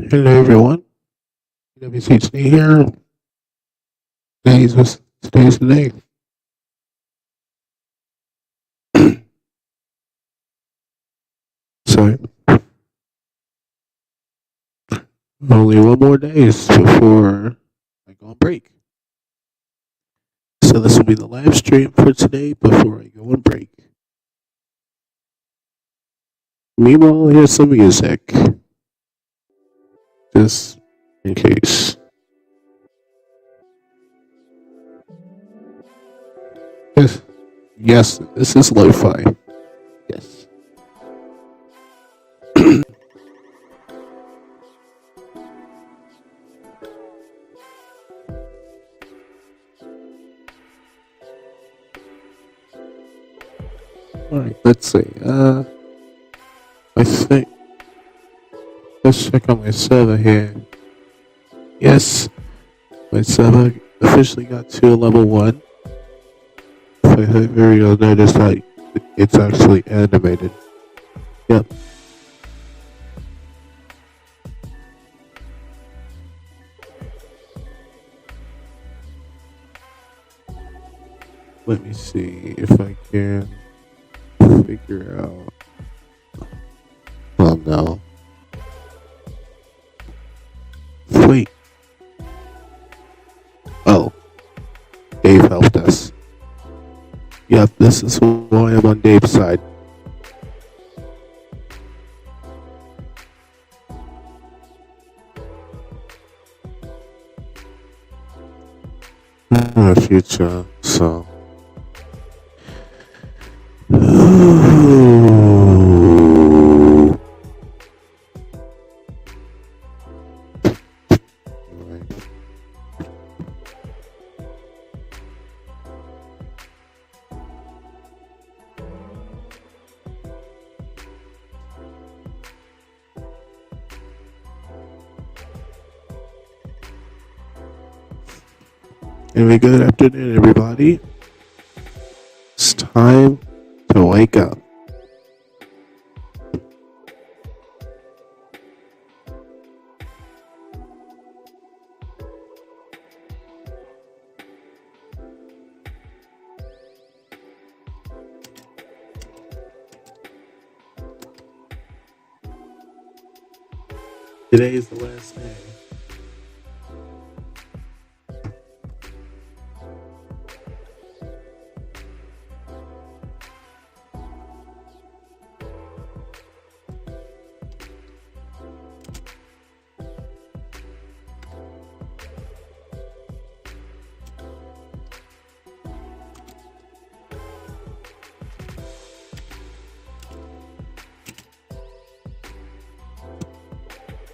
Hello everyone, WCHD here. Today's the day. So only one more days before I go on break. So this will be the live stream for today before I go on break. Meanwhile, here's some music, just in case. Yes, this is lo-fi. Yes. All right, let's see. I think let's check on my server here. Yes, my server officially got to level 1. If I hit here, you'll notice that it's actually animated. Yep. Let me see if I can figure out. Oh no. Wait. Oh. Dave helped us. Yep, this is why I'm on Dave's side. In the future, so. Anyway, good afternoon, everybody. It's time to wake up. Today is the last day.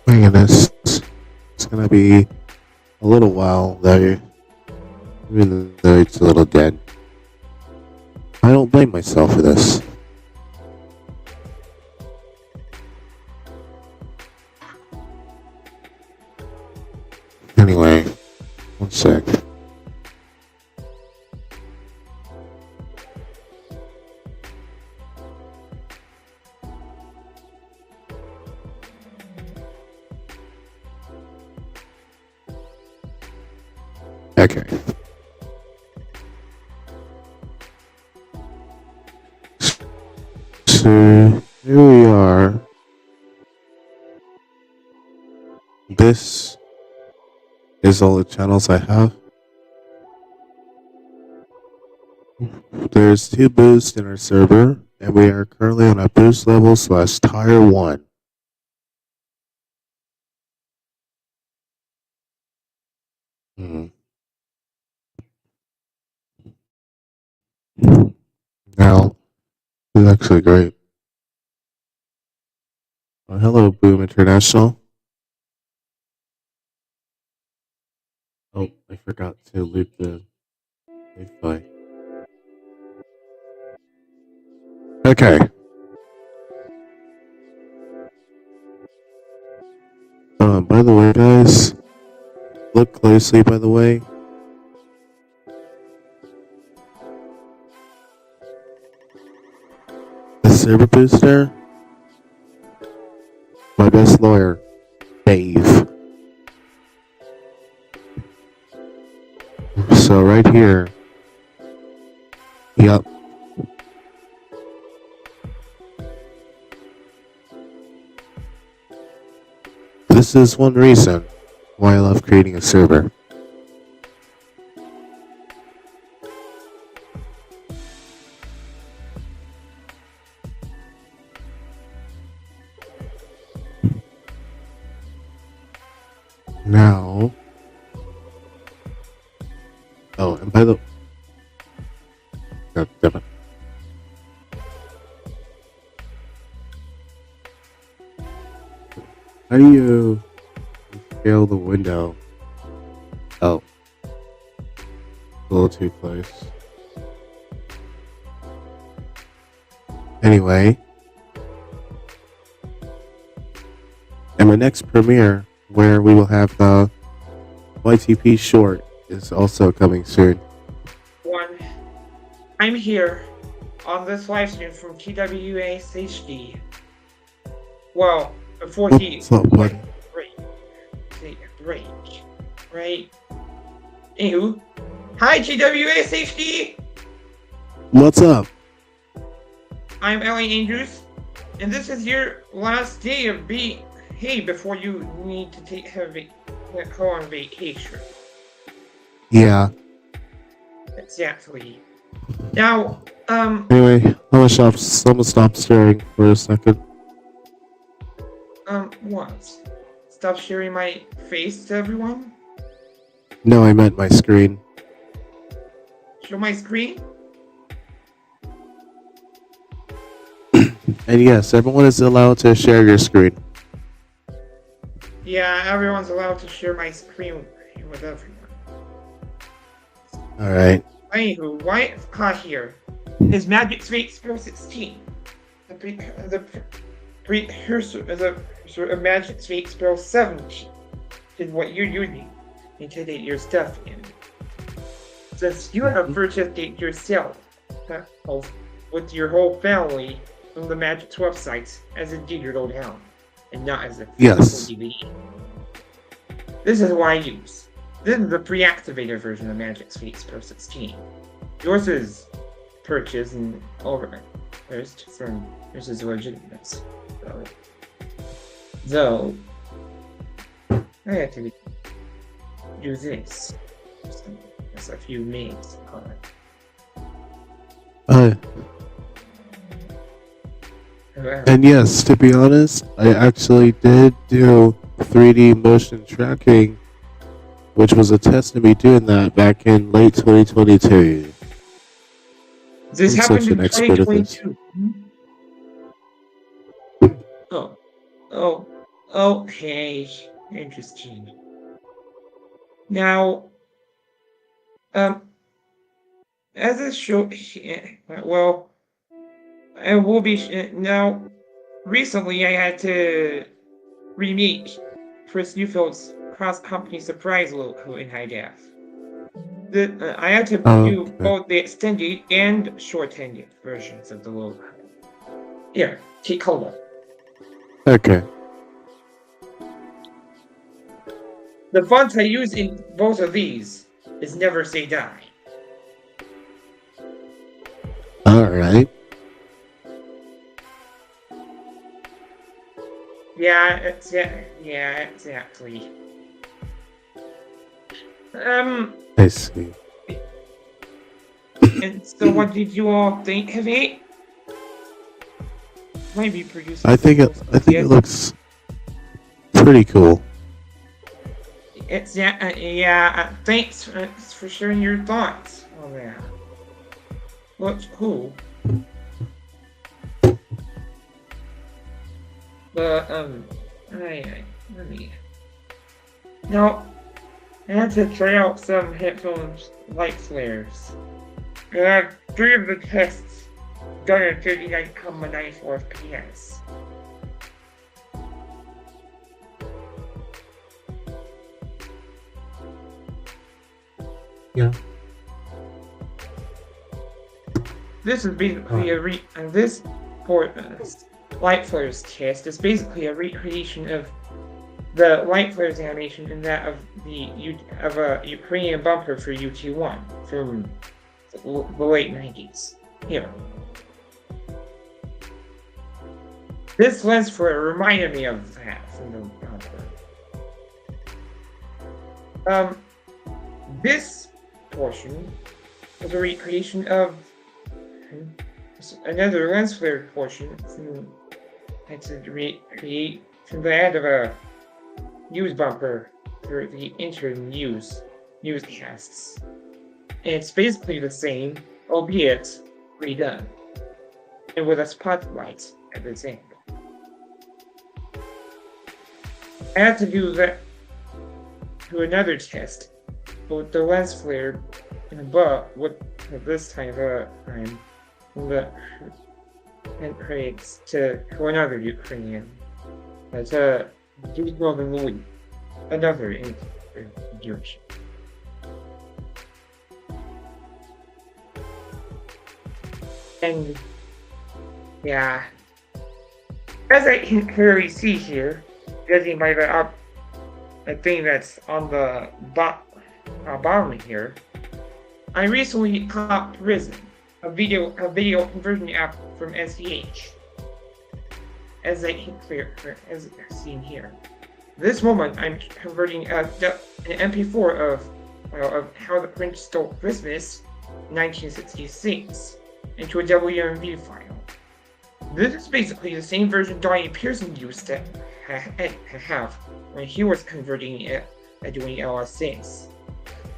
My goodness, it's gonna be a little while there, even though it's a little dead. I don't blame myself for this. Anyway, one sec. Okay. So here we are. This is all the channels I have. There's 2 boosts in our server, and we are currently on a boost level / tier 1. actually great. Hello, Boom International. Oh, I forgot to loop the Wi-Fi. Okay. By the way, guys, look closely, by the way. The server booster, my best lawyer, Dave. So right here, yep. This is one reason why I love creating a server. Now, oh, and by the, God damn it. How do you scale the window? Oh, a little too close. Anyway, and my next premiere, where we will have the YTP short, is also coming soon. I'm here on this live stream from TWA's HD. Well, before he break, right? Anywho, hi TWA's HD. What's up? I'm Ellie Andrews, and this is your last day of being before you need to go on vacation. Yeah. Exactly. Now, Anyway, I'm gonna stop staring for a second. what? Stop sharing my face to everyone? No, I meant my screen. Show my screen? And yes, everyone is allowed to share your screen. Yeah, everyone's allowed to share my screen with everyone. Alright. Anywho, why it's caught here is Magic Spell 16. The precursor of Magic Spell 17 is what you're using to take your stuff in. Since you have purchased it yourself with your whole family from the Magic's website as a digital down and not as a physical DVD. This is what I use. This is the pre-activated version of Magic Spell 16. Yours is purchased and overpriced from this is legitimate. So I had to do this. Just a few minutes on it. And yes, to be honest, I actually did do 3D motion tracking, which was a test of me doing that back in late 2022. This happened in 2022. Okay, interesting. Now, as a show, well, I will be now. Recently, I had to remake Chris Newfield's cross-company surprise logo in high def. I had to do both the extended and shortened versions of the logo. Here, take a look. Okay. The font I use in both of these is Never Say Die. Alright. Yeah, exactly. I see. And so what did you all think of it? Maybe producing. I think it looks pretty cool. It's thanks for sharing your thoughts on that. Looks cool. But let me. Now, I had to try out some headphones light flares. I have 3 of the tests done at 39.94 FPS. Yeah. This is basically this light flares test is basically a recreation of the light flares animation and that of a Ukrainian bumper for UT1 from the late 90s. Here. This lens flare reminded me of that from the bumper. This portion was a recreation of another lens flare portion had to recreate from the end of a news bumper for the interim newscasts. And it's basically the same, albeit redone, and with a spotlight at its end. I had to do that to another test, but with the lens flare, but with this time the and creates to another Ukrainian, to Northern Louis, another Jewish. And yeah, as I can clearly see here, judging by the thing that's on the bottom here, I recently caught Prism, a video conversion app from SVH. As I can as seen here. This moment, I'm converting an MP4 of How the Grinch Stole Christmas, 1966, into a WMV file. This is basically the same version Donnie Pearson used to have when he was converting it and doing LS6,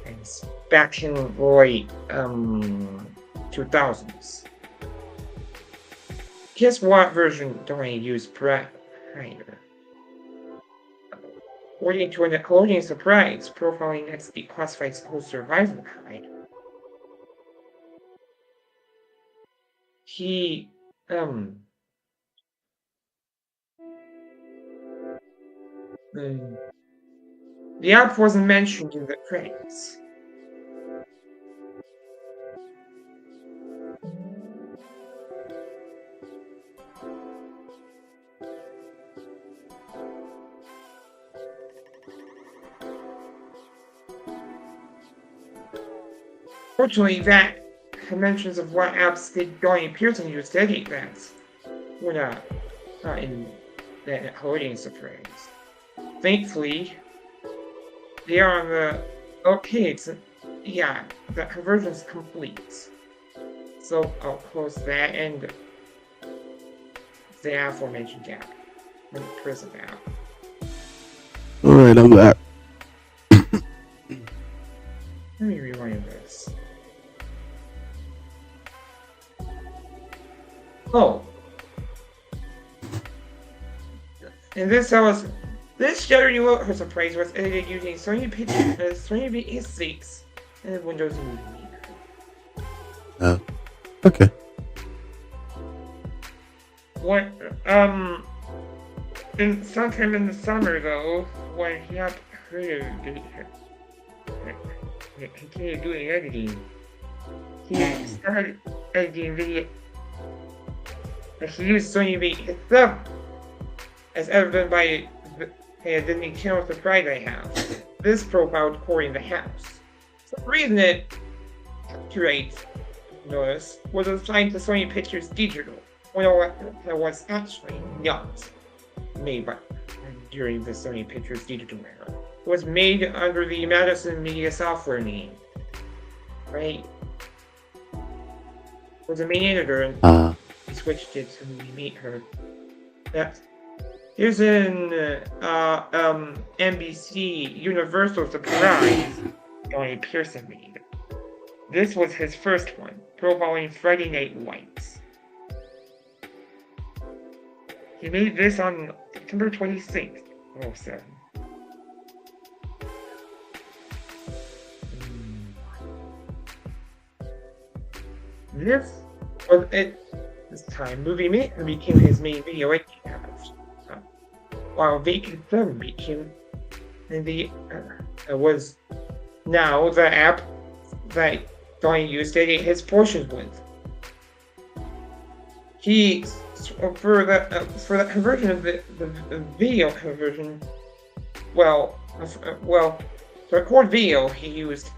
and it's back in the late 2000s. Guess what version Donnie used prior? According to an Nickelodeon surprise, profiling next declassified school survival guide, he the app wasn't mentioned in the credits. Fortunately, that mentions of what apps did Donnie Pearson use to edit that were not in that Nickelodeon surprise. Thankfully, they are on the the conversion's complete. So I'll close that and the aforementioned app, the Prism app. Alright, I'm back. Let me rewind this. Oh. And this Shutter You Wrote Her surprise was edited using Sony Pictures, Sony VS6, and Windows Movie Maker. Oh. Okay. What, sometime in the summer though, when he had continued doing editing, he started editing video. He used Sony VS7 as evident by the new channel surprise I have. This profile recording the house. So the reason it notice was assigned to Sony Pictures Digital, when it was actually not made during the Sony Pictures Digital era. It was made under the Madison Media Software name, right? It was a main editor and he switched it to meet her. Here's an NBC Universal surprise Donnie Pearson made. This was his first one, profiling Friday Night Lights. He made this on September 26th, 07. This was at this time Movie Maker became his main video account, while Vacant 7 became the was now the app that Donnie used to edit his portions with. He for the conversion of the video conversion, to record video he used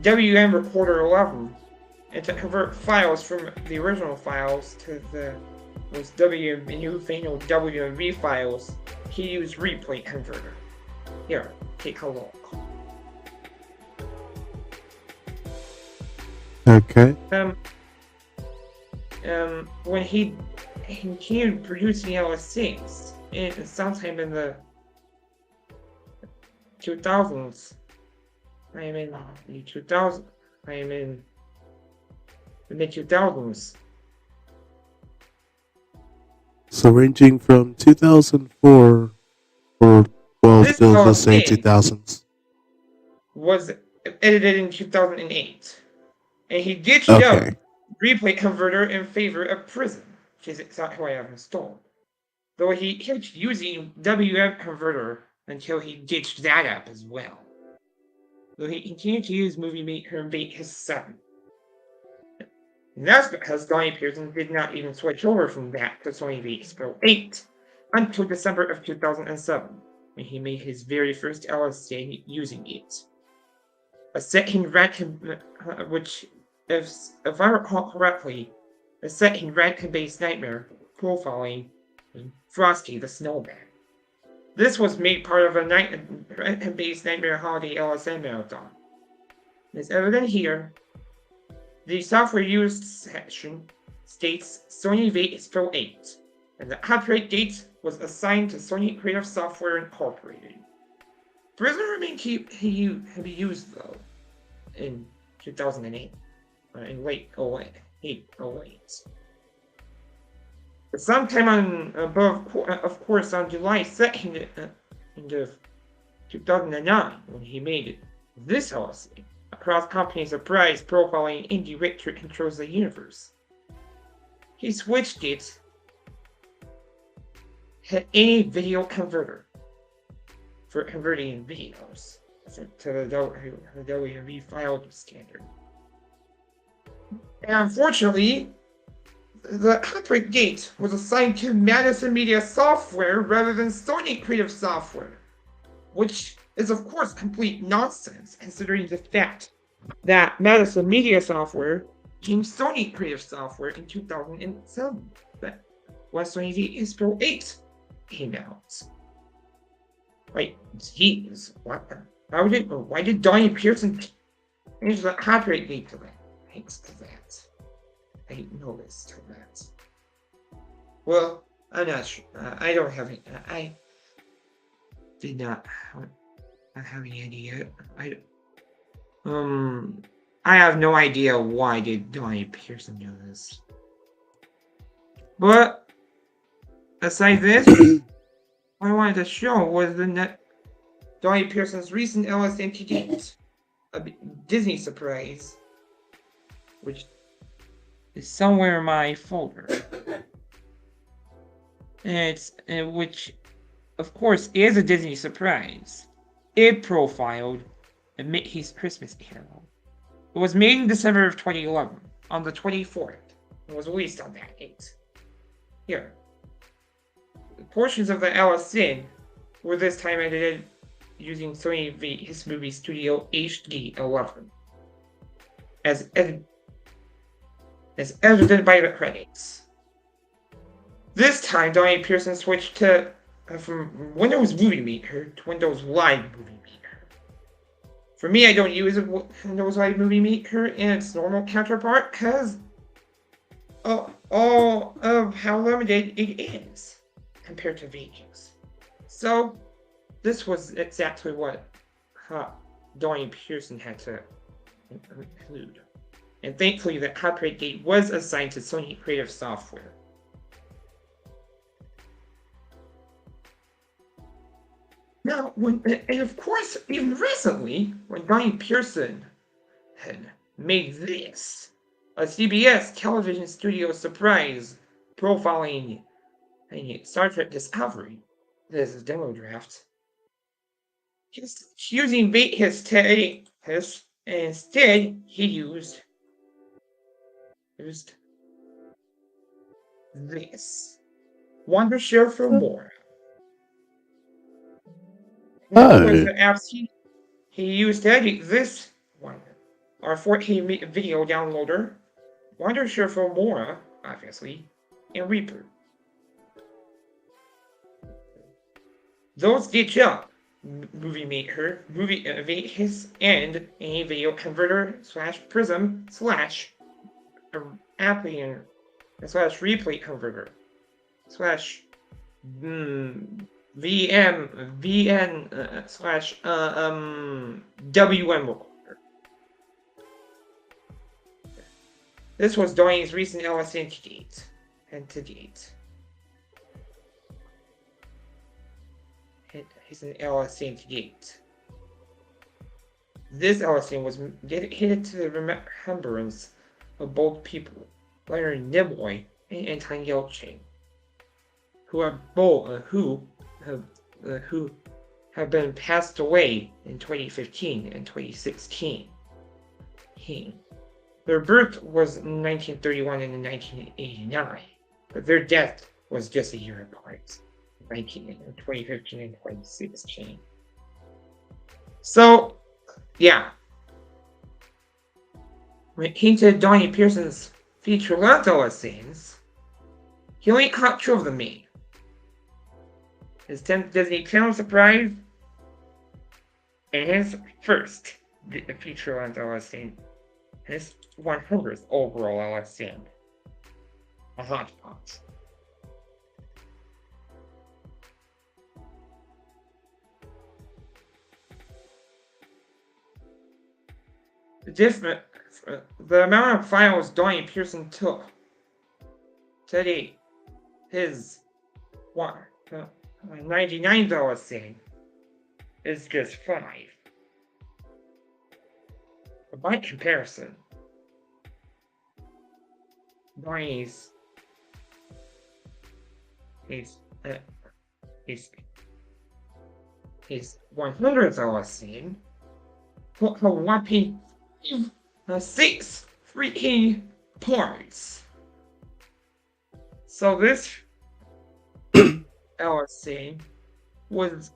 WM Recorder 11, and to convert files from the original files to those newfangled WMV files, he used Replay Converter. Here, take a look. Okay. When he continued producing LS6 sometime in the 2000s, the mid-2000s. So ranging from 2004 or This still the same LS8 2000s. was edited in 2008, and he ditched out Replay Converter in favor of Prism, which is exactly what I have installed. Though he kept using WM Converter until he ditched that app as well. Though he continued to use Movie Maker and bait his son. And that's because Donnie Pearson did not even switch over from that to Sony Vegas 8 until December of 2007, when he made his very first LSD using it. A set-in which, if I recall correctly, a set-in Random-based nightmare profiling Frosty the Snowman. This was made part of a Random-based nightmare holiday LSM marathon. As evident here, the software used section states Sony Vegas 8, and the copyright date was assigned to Sony Creative Software Incorporated. Prism remained to be used though in 2008, in late 08. But sometime of course, on July 2nd, of 2009, when he made this LSD, a cross-company surprise profiling indie Richter controls the universe. He switched it to any video converter for converting videos to the WMV file standard. And unfortunately, the copyright date was assigned to Madison Media Software rather than Sony Creative Software, which is of course complete nonsense considering the fact that Madison Media Software became Sony Creative Software in 2007, but when Sony Vegas 8 came out. Wait, geez, what? Why did Donnie Pearson change the copyright date to that? Thanks to that. I didn't notice to that. Well, I'm not sure. I don't have any. I did not have any idea. I have no idea why did Donnie Pearson do this. But aside this, what I wanted to show was Donnie Pearson's recent LSMT date, a Disney surprise, which is somewhere in my folder. And which, of course, is a Disney surprise. It profiled his Christmas Carol. It was made in December of 2011, on the 24th. It was released on that date. Here. The portions of the LSN were this time edited using Sony Vegas Movie Studio HD 11. As evident by the credits. This time, Donnie Pearson switched from Windows Movie Maker to Windows Live Movie Maker. For me, I don't use Windows Live Movie Maker and its normal counterpart because all of how limited it is compared to Vegas. So, this was exactly what Donnie Pearson had to include. And thankfully, the copyright date was assigned to Sony Creative Software. Now, and of course, even recently, when Donnie Pearson had made this, a CBS television studio surprise profiling Star Trek Discovery, this demo draft, he's using instead he used this. Wonder Share for more. That was the apps he used to edit this one. Our 4K video downloader, Wonder Share for more, obviously, and Reaper. Those detail movie makers and a video converter / prism / Appian / replay converter / VN / WM recorder. This was Donnie's recent LSN to date. He's an LSN to date. This LSN was dedicated to the remembrance of both people, Leonard Nimoy and Anton Yelchin, who have been passed away in 2015 and 2016. Their birth was in 1931 and in 1989, but their death was just a year apart, 2015 and 2016. So, yeah. When it came to Donnie Pearson's feature-length scenes, he only caught 2 of them made. His 10th Disney Channel surprise, and his first feature-length LSD, his 100th overall LSD, a hotspot. The amount of files Donnie Pearson took to date, his 99th LSD is just 5. But by comparison, Donnie's his 100th LSD took a whopping 6 freaking parts. So this LSD was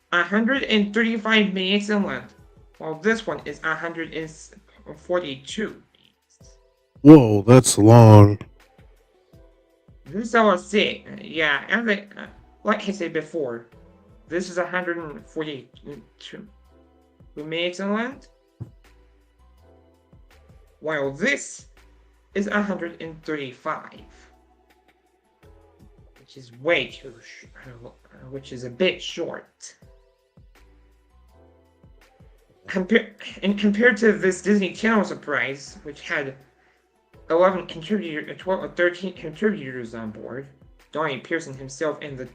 135 minutes in length, while this one is 142 minutes. Whoa, that's long. This LSD, yeah, and like I said before, this is 142 minutes in length, while this is 135, which is way too which is a bit short. Compared to this Disney Channel surprise, which had 13 contributors on board, Donnie Pearson himself and the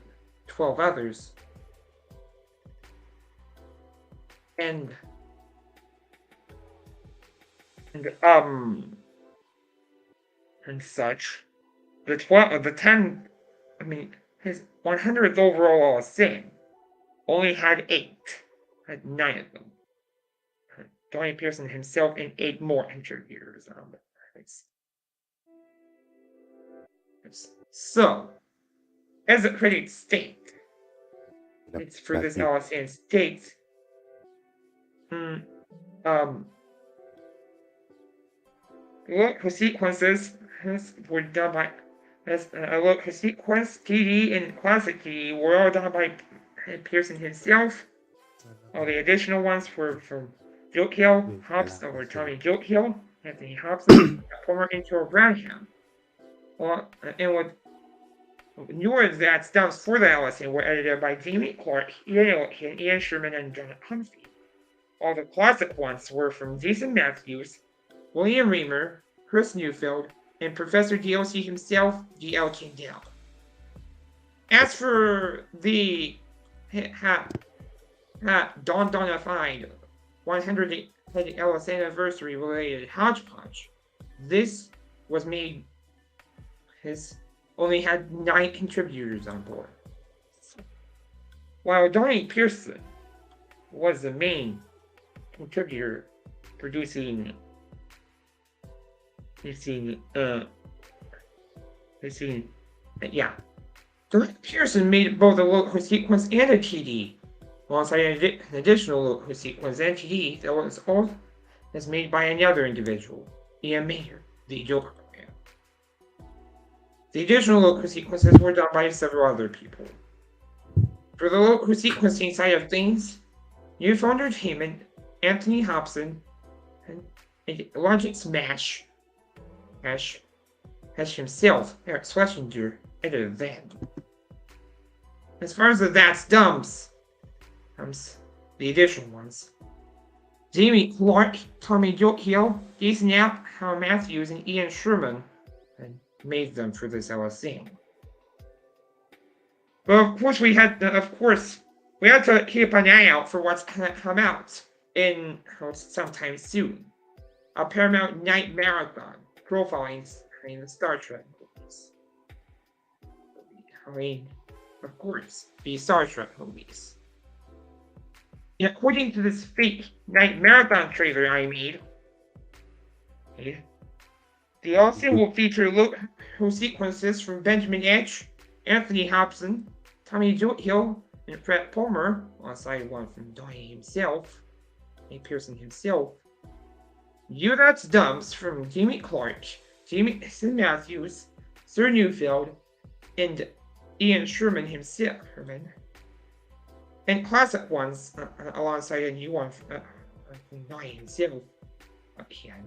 12 others, and such. His 100th overall sin only had 9 of them. Donnie Pearson himself and 8 more contributors on the prize. So, as the critics state, it's for this LSN states, look, sequences were done by sequence TD and classic TD were all done by Pearson himself. All the additional ones were from Joe Hill, Hobson, or Tommy Joe Hill, Anthony Hobson, former intro Brownham. And with newer that stuff for the LSN were edited by Jamie Clark, Ian Sherman, and John Humphrey. All the classic ones were from Jason Matthews, William Reamer, Chris Newfield, and Professor DLC himself, G.L. Kindell. As for the Dawn-Donified 100th LS anniversary related hodgepodge. This was made. His only had 9 contributors on board, while Donnie Pearson was the main contributor, producing. Yeah. Donnie Pearson made both a local sequence and a TD, alongside an additional local sequence and TD that was all as made by another individual, Ian Mayer, the Joker player. The additional local sequences were done by several other people. For the local sequencing side of things, Newfound Entertainment, Anthony Hobson, and Logic Smash himself, Eric Schlesinger, edited that. As far as the That's Dumps, the additional ones, Jamie Clark, Tommy Jokiel, Jason Knapp, Hal Matthews, and Ian Sherman made them for this LSC. But of course we had to keep an eye out for what's gonna come out in sometime soon. A Paramount Night Marathon profiling the Star Trek movies. Of course, the Star Trek movies. And according to this fake Night Marathon trailer I made, the also will feature local sequences from Benjamin Edge, Anthony Hobson, Tommy Jokiel, and Fred Palmer, alongside one from Donnie himself, and Pearson himself. That's Dumps from Jamie Clark, Jason Matthews, Sir Neufeld, and Ian Sherman himself, and classic ones alongside a new one from Donnie himself. Again.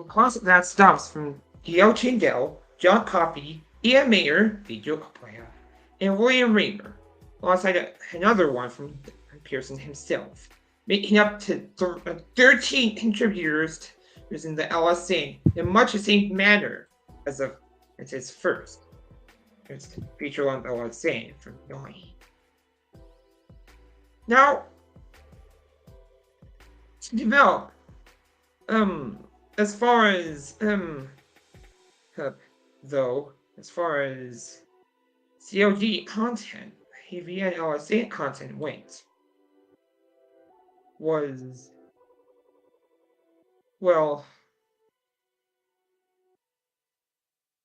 Classic That Stumps from Gail Chindell, John Coffey, Ian Mayer, the Joker player, and William Raymer, alongside another one from Pearson himself, making up to 13 contributors in the LSA in much the same manner as its first. It's featured on the LSA from Donnie. Now, to develop, as far as CLG content, AVN LSA content went, was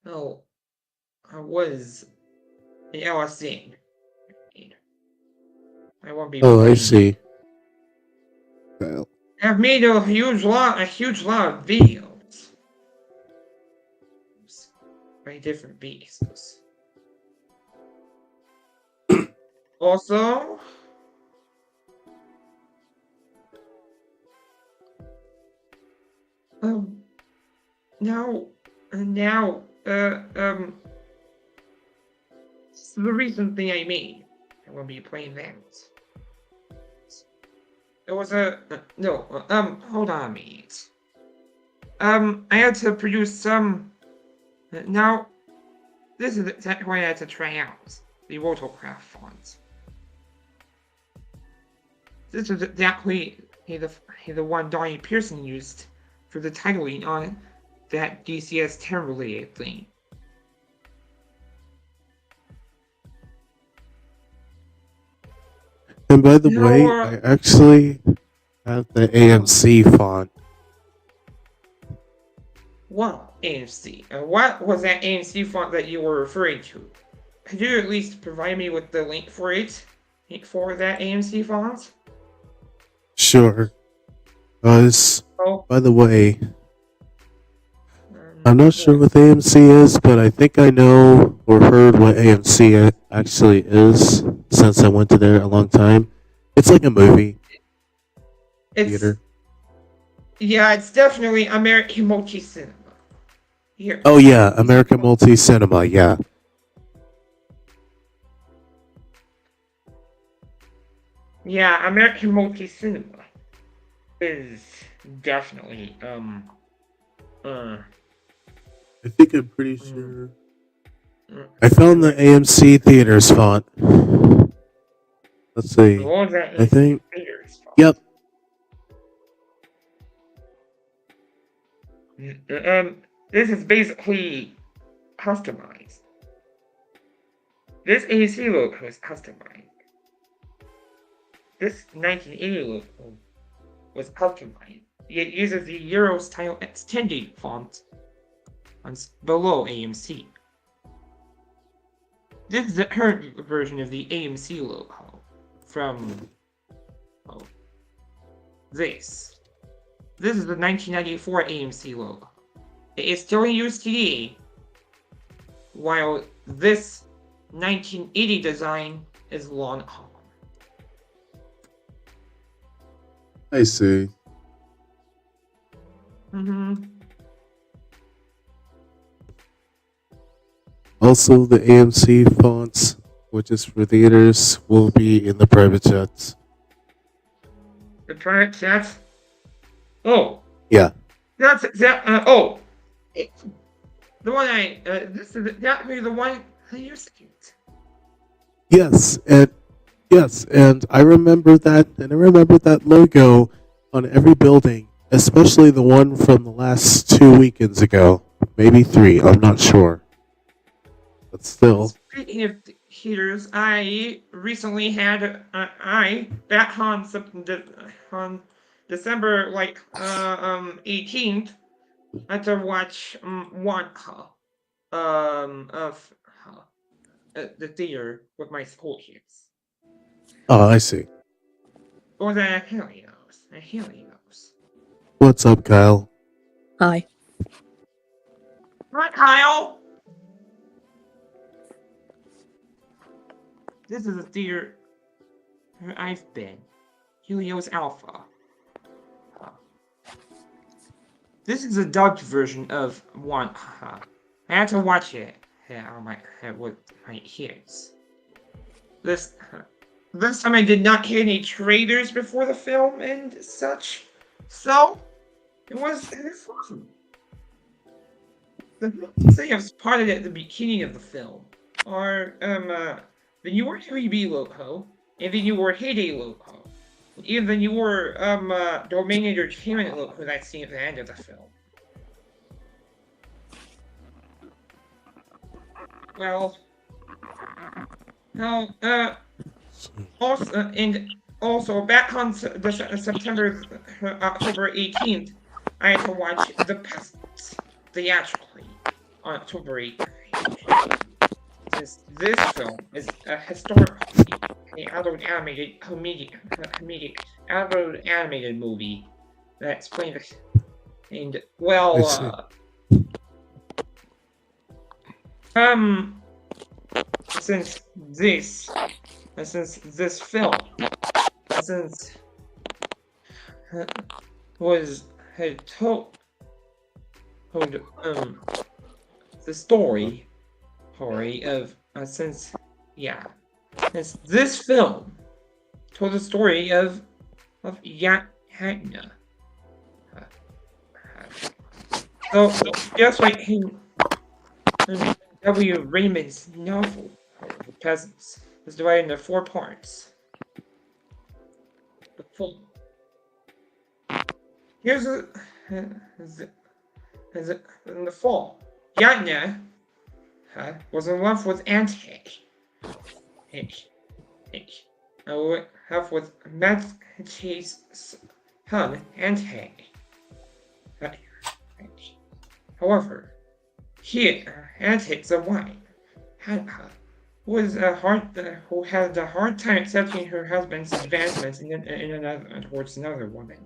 an LSA. I won't be. Oh, I see. Well, I've made a huge lot of videos by different bases. Also, the recent thing I made, I will be playing that. It was hold on a minute. I had to produce some. Now, this is exactly what I had to try out the rotocraft font. This is exactly the one Donnie Pearson used for the titling on that DCS-10 related thing. and by the way, I actually have the AMC font. What AMC? What was that AMC font that you were referring to? Could you at least provide me with the link for it? For that AMC font? Sure. By the way, I'm not sure what AMC is, but I think I know or heard what AMC actually is since I went to there a long time. It's like a movie theater. Yeah, it's definitely American Multi-Cinema. Here. Oh yeah, American Multi-Cinema, yeah. Yeah, American Multi-Cinema is definitely I think I'm pretty sure. I found the AMC Theaters font. Let's see. All that I is think. Peter's fault. Yep. This is basically customized. This AC logo is customized. This 1980 logo was customized. It uses the Euro style extended font below AMC. This is the current version of the AMC logo from this. This is the 1994 AMC logo. It is still in use today, while this 1980 design is long gone. I see. Also, the AMC fonts, which is for theaters, will be in the private jets. The private jets. Oh. Yeah. That's that. The one I. This is that be the one I used to use. Yes, and I remember that logo on every building, especially the one from the last 2 weekends ago, maybe 3. I'm not sure, but still. Speaking of heaters, I recently had back on December 18th. I had to watch one of the theater with my school kids. Oh, I see. Or the Helios. What's up, Kyle? Hi. Right, Kyle. This is a theater where I've been. Helios Alpha. This is a dubbed version of one. I had to watch it on my with my ears. This time I did not hear any trailers before the film and such, so it was awesome. The thing I spotted at the beginning of the film are the newer 3B logo and the newer Heyday logo. Even the newer Domain Entertainment logo that's seen at the end of the film. Well, now, also back on October 18th, I had to watch The Peasants theatrically on October 18th. Since this film is a historically adult animated animated movie that explains it. And well, since this film had told the story of since this film told the story of Yatna. So just like in W. Raymond's novel, The Peasants, is divided into 4 parts. The full. Here's in the fall. Yatna was in love with Antec. Have with Match's son, Antec. However, Antec, the wife, who had a hard time accepting her husband's advancements towards another woman.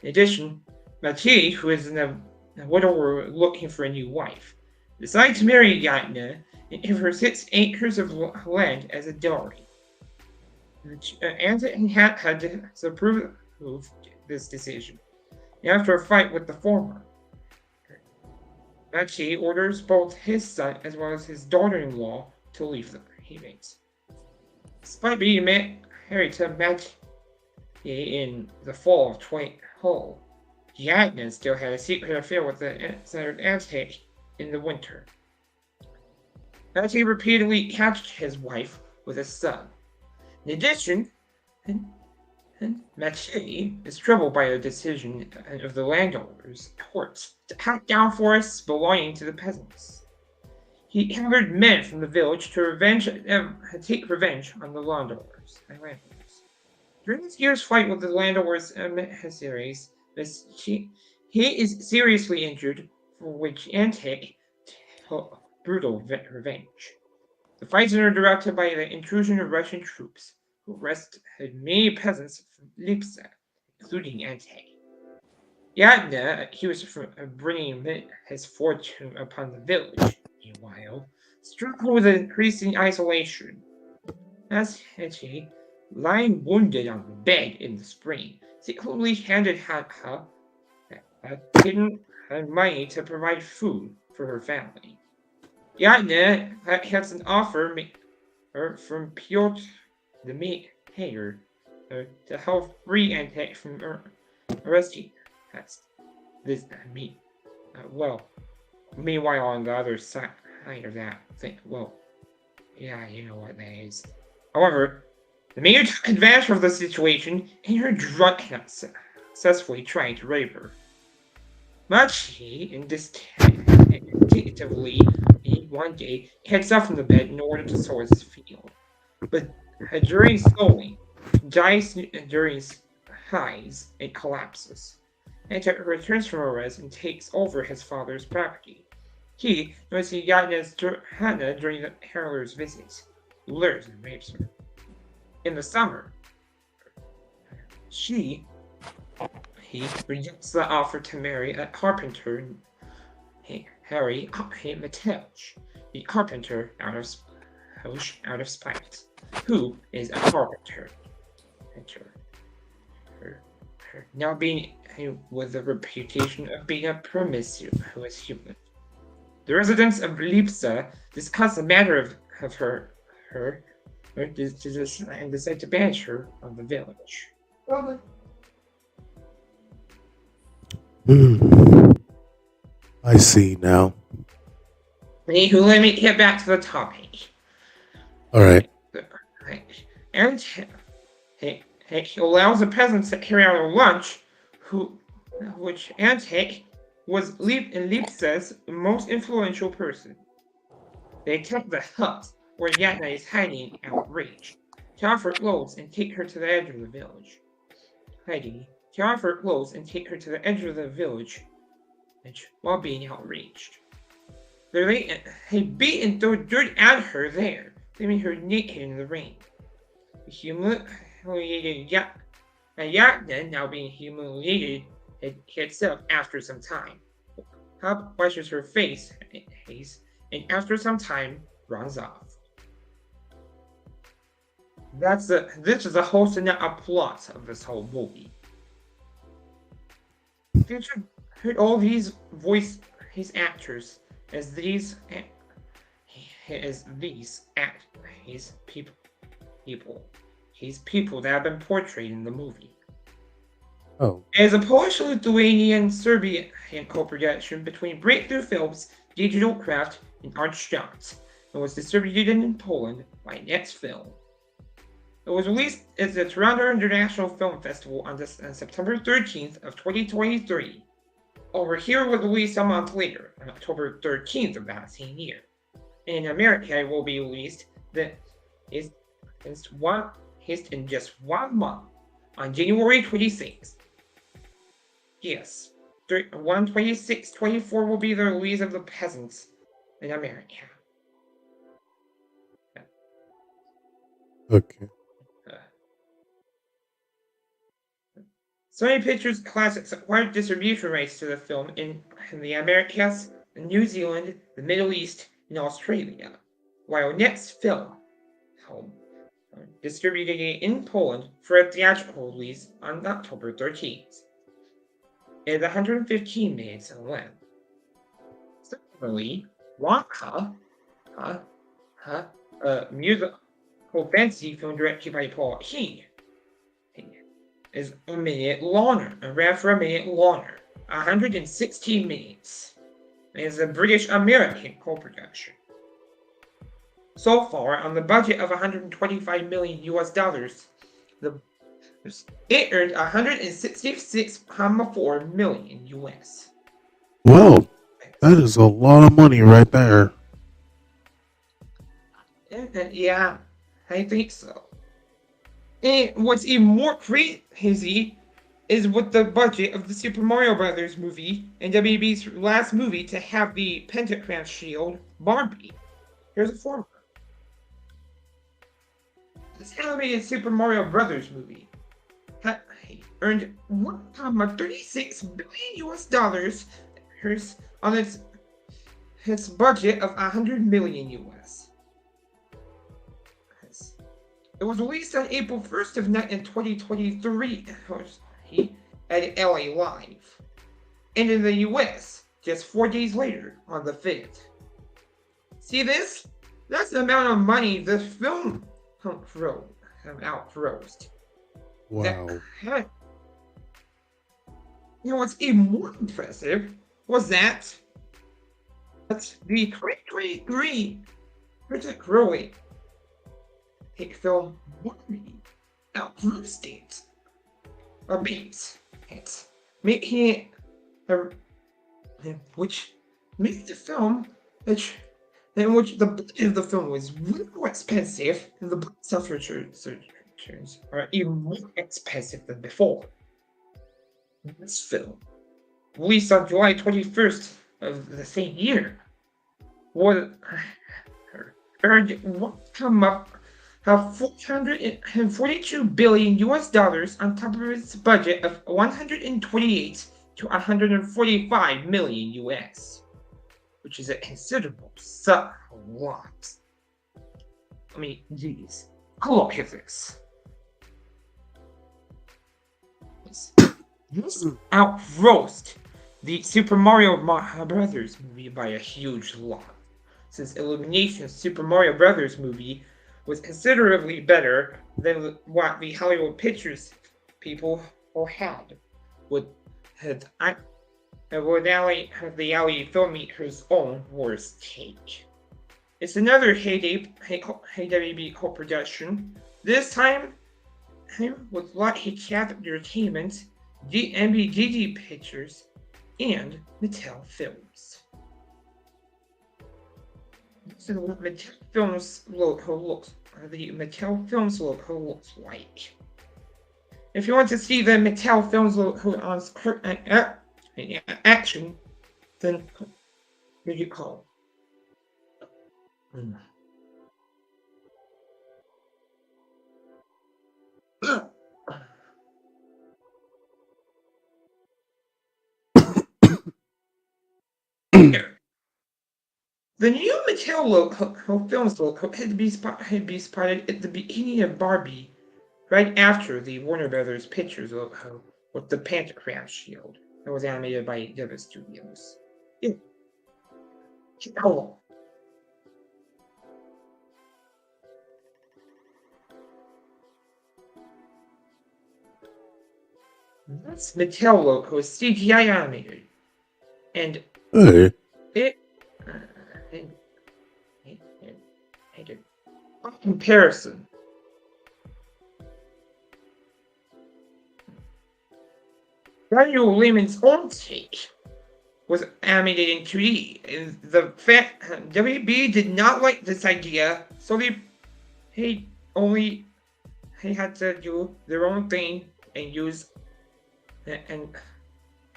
In addition, Mathieu, who is a widower looking for a new wife, decides to marry Yatna and give her 6 acres of land as a dowry. Antec and had disapproved this decision. After a fight with the former, Mathieu orders both his son as well as his daughter-in-law to leave the havens. Despite being married to Mathieu in the fall of 2012, Yatna still had a secret affair with the Antec in the winter. Mathieu repeatedly captured his wife with his son. In addition, And Mackay is troubled by the decision of the landowners' courts to cut down forests belonging to the peasants. He gathered men from the village to take revenge on the landowners. During this year's fight with the landowners series, he is seriously injured, for which Antek brutal revenge. The fights are directed by the intrusion of Russian troops, who arrested many peasants from Lipsa, including Antek. Yadna accused of bringing his fortune upon the village, meanwhile, struggled with increasing isolation. As Hetty, lying wounded on the bed in the spring, secretly handed Hadha hidden money to provide food for her family. Yadna has an offer from Piotr the mayor to help free Antek from arresting this me. Meanwhile, on the other side of that, yeah, you know what that is. However, the mayor took advantage of the situation and her drug successfully trying to rape her. Machi instinctively one day heads up from the bed in order to sow his field. But during sowing, dies during highs and collapses. And returns from arrest and takes over his father's property. He, noticing Yadna's Hannah during the Herald's visit, lures and rapes her. In the summer, he rejects the offer to marry a carpenter, Harry Mattelch, the carpenter out of spite, who is a carpenter. Now being with the reputation of being a promiscuous human. The residents of Lipsa discuss the matter of her and decide to banish her from the village. I see now. Anywho, let me get back to the topic. Alright. And he allows the peasants to carry out a lunch, which Antek was in Lipsa's most influential person. They attack the hut where Yatna is hiding outraged, to offer clothes and take her to the edge of the village. While being outraged. They beat and throw dirt at her there, leaving her naked in the rain. The humiliated Yatna, now being humiliated itself after some time, washes her face and after some time runs off. This is the whole plot of this whole movie. Future heard all these actors as these people that have been portrayed in the movie. Oh. As a Polish-Lithuanian-Serbian co-production between Breakthrough Films, Digital Craft, and Art Shots, and was distributed in Poland by Nets Film. It was released at the Toronto International Film Festival on September 13th of 2023. Over here it was released a month later, on October 13th of that same year. In America, it will be released in just 1 month, on January 26th. Yes, 1/26/24 will be the release of The Peasants in America. Okay. Sony Pictures Classics acquired distribution rights to the film in the Americas, New Zealand, the Middle East, and Australia, while Nets Film distributed it in Poland for a theatrical release on October 13th. It is 115 minutes in length. Similarly, Wonka, a musical fantasy film directed by Paul King, is ran for a minute longer, 116 minutes. It is a British-American co-production. So far, on the budget of $125 million, the It earned 166.4 million US. Wow, that is a lot of money right there. Yeah, I think so. And what's even more crazy is with the budget of the Super Mario Brothers movie and WB's last movie to have the pentagram shield, Barbie. Here's a formula. This animated Super Mario Brothers movie earned 1.36 billion US dollars on its budget of 100 million US. It was released on April 1st of 2023 at LA Live, and in the US just 4 days later on the 5th. See this? That's the amount of money this film outgrossed. Wow. You know what's even more impressive was that the 2023 Project growing hit film Barbie outgrossed it. Making it, which made the film, in which the budget of the film was way more expensive, and the box office returns are even more expensive than before. This film, released on July 21st of the same year, was earned $442 billion US dollars on top of its budget of 128 to 145 million US, which is a considerable lot. I mean, geez, look at this. This outgrossed the Super Mario Brothers movie by a huge lot, since Illumination's Super Mario Brothers movie was considerably better than what the Hollywood Pictures people had. Would the alley filmmakers' own worst take. It's another Heyday WB co-production. This time with Lucky Cat Entertainment, MBGG Pictures, and Mattel Films. So the Mattel Films logo looks like. If you want to see the Mattel Films logo on action, then who do you call? The new Mattel Films logo had be spotted at the beginning of Barbie, right after the Warner Brothers Pictures logo with the pentagram shield that was animated by Device Studios. Yeah. Oh. That's Mattel logo is CGI animated, and Hey. By comparison, Daniel Lehman's own take was animated in 2D. And the fact WB did not like this idea, so they had to do their own thing and use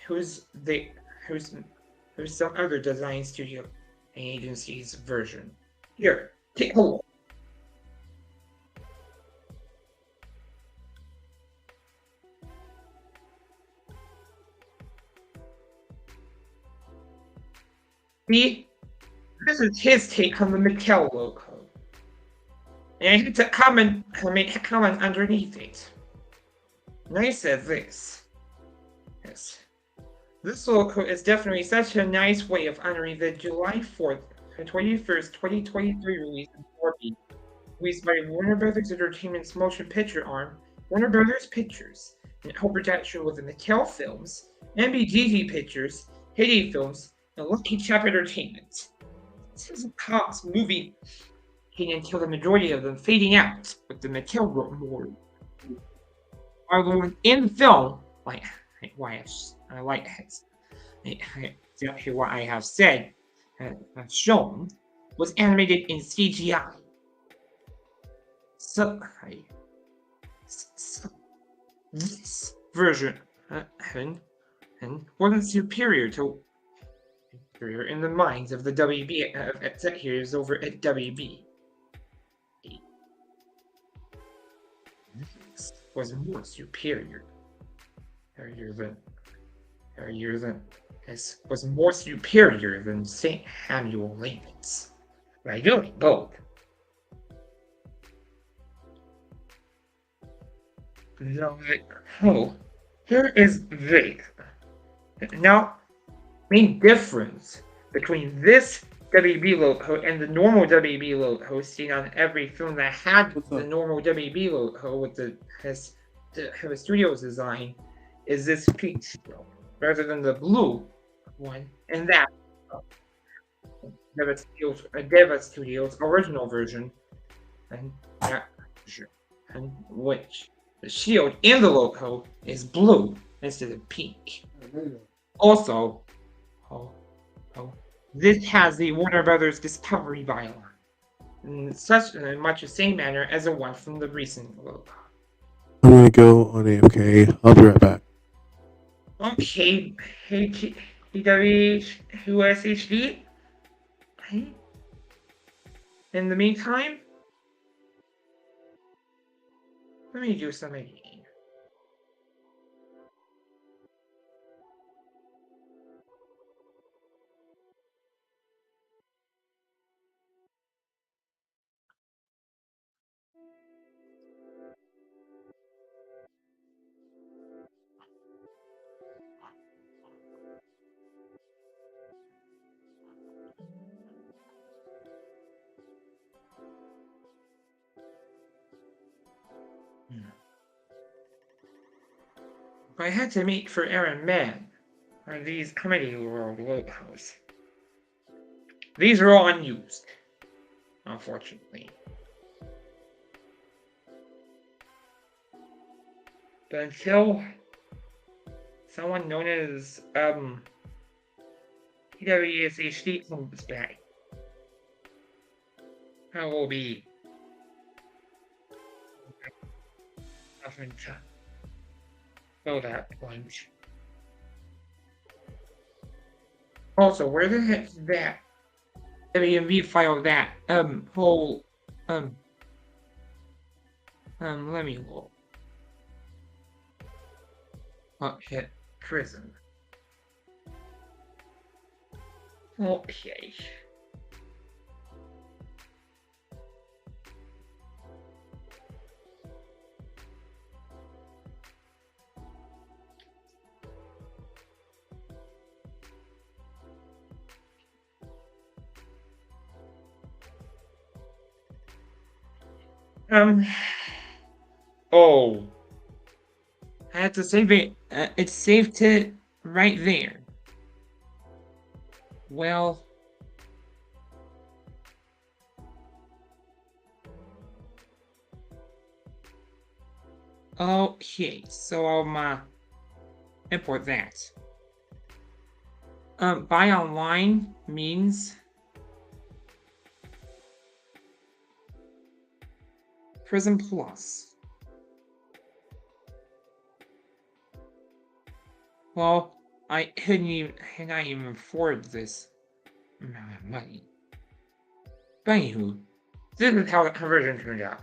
who's some other design studio and agency's version. Here, take a look. See, this is his take on the Mattel logo. And I had to comment underneath it. And I said this. Yes. This logo is definitely such a nice way of honoring the July 4th, 21st, 2023 release of Barbie, released by Warner Brothers Entertainment's motion picture arm, Warner Brothers Pictures, in co-production with the Mattel Films, MBGG Pictures, Heyday Films, and Lucky Chap Entertainment. This is a Cops movie until the majority of them fading out with the Mattel more are the ones in film, like exactly what I have said, shown, was animated in CGI. So this version wasn't superior in the minds of the WB executives over at WB. This was more superior than was more superior than St. Samuel Layman's by doing both. Here is this. Now, main difference between this WB logo and the normal WB logo seen on every film that had the normal WB logo with the studio's design is this peach rather than the blue one, and that Deva Studios original version, and which the shield in the logo is blue instead of pink. Also, this has the Warner Brothers Discovery byline in much the same manner as the one from the recent logo. I'm gonna go on AFK. I'll be right back. Okay, TWUSHD. In the meantime, let me do some editing. I had to make for Aaron Man are these Comedy World logos. These are all unused, unfortunately. But until someone known as TWSHD comes back, I will be having to go that point. Also, where the heck is that WMV file that whole let me look. Hit prison. Okay. Oh. I had to save it. It's saved it right there. Well. Okay, so I'll import that. Buy online means Prism Plus. Well, I couldn't even afford this amount of money. But anywho, this is how the conversion turned out.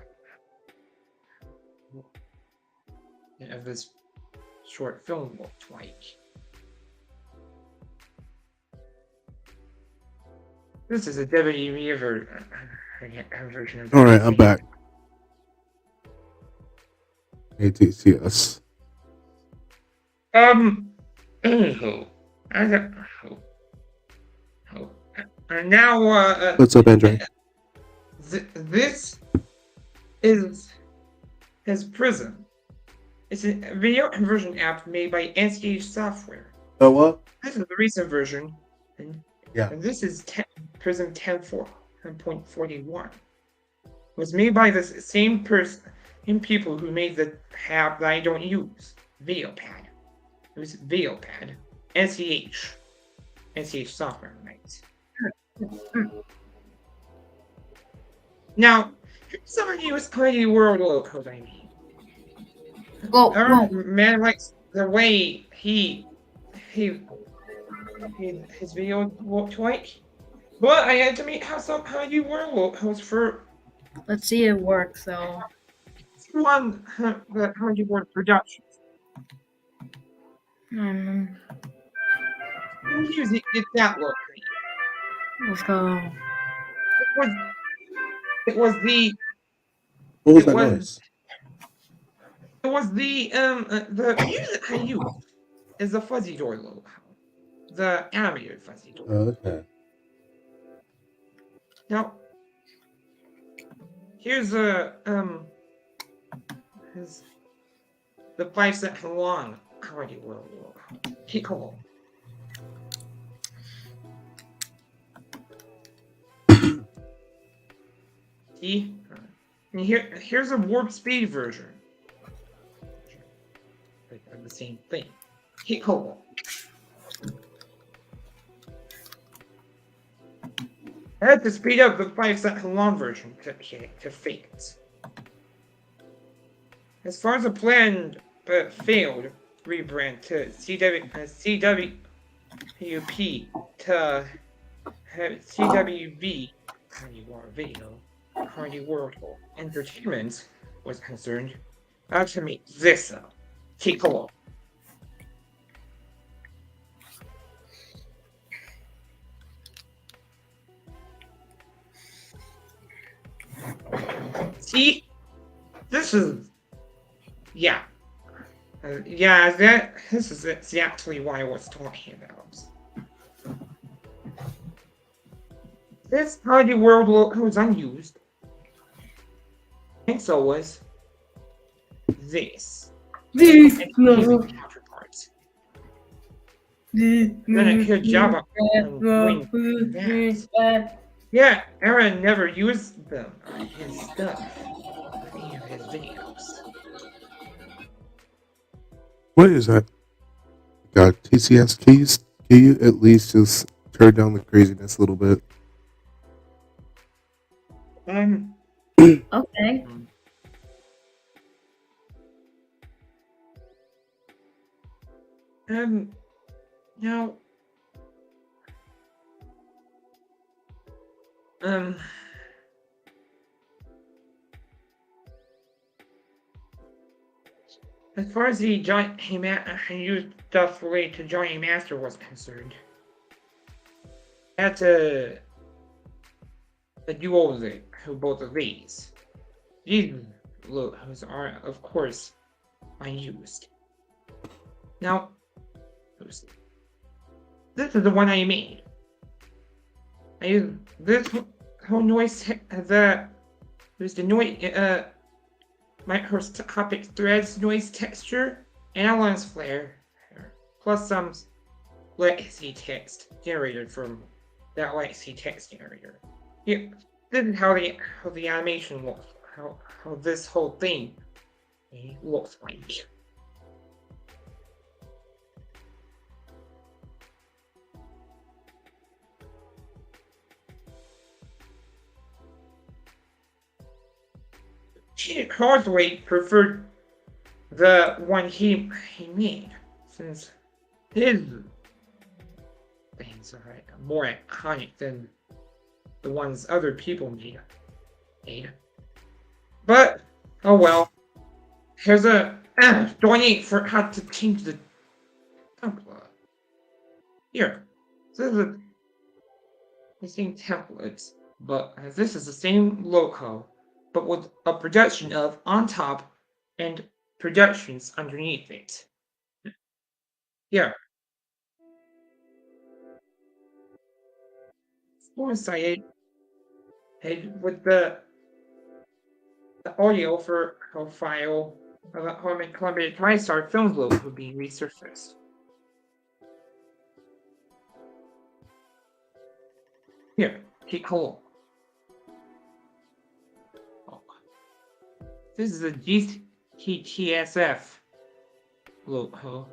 Of this short film looked like. This is a WWE version of. All right, I'm back. ATCS. Anywho, now What's up, Andre? This is his Prism. It's a video conversion app made by Enstage Software. Oh, what? This is the recent version, and this is Prism 10.41. It was made by the same person in people who made the app that I don't use, VideoPad. It was VideoPad. NCH software, right? Now, some of you is Crazy World locos, I mean. Go. Man likes the way his video looked like. But I had to make how you World locos for Let's see it work, so. one the how you World production. Music did that look great. Let's go. It was the What was it that was noise? it was the music I used is the fuzzy door logo. The animated fuzzy door. Oh, okay. Now here's the 5 second long Hardy World logo. Piccolo. See? And here's a warp speed version. Of the same thing. Piccolo. I had to speed up the 5 second long version to fake it. As far as the planned but failed rebrand to CWP to CWB Hardy World Video, Hardy World Entertainment was concerned, I had to make this up. Take a look. See? This is... Yeah. This is exactly what I was talking about. This Hardy World logo was unused. And so was this. And counterparts. Then a good job on doing that. Yeah, Aaron never used them on his stuff. Any of his videos. What is that? God, TCS, can you at least just turn down the craziness a little bit? Okay. Now, as far as the used stuff related to Johnny Master was concerned, I had to do all of it, both of these. These logos are, of course, unused. Now, this is the one I made. I used this whole noise, there's the noise, microscopic threads noise texture, analyze flare, plus some legacy text generated from that legacy text generator. Yeah, this is how the animation looks, how this whole thing looks like. Causeway preferred the one he made, since his things are more iconic than the ones other people made. But, oh well. Here's a donate for how to change the template. Here. This is the same templates, but this is the same logo, but with a projection of on top and projections underneath it. Yeah. Four-sided head with the audio for her file of a Home and Columbia TriStar Films logo being resurfaced. Here, keep cool. This is a GTSF logo.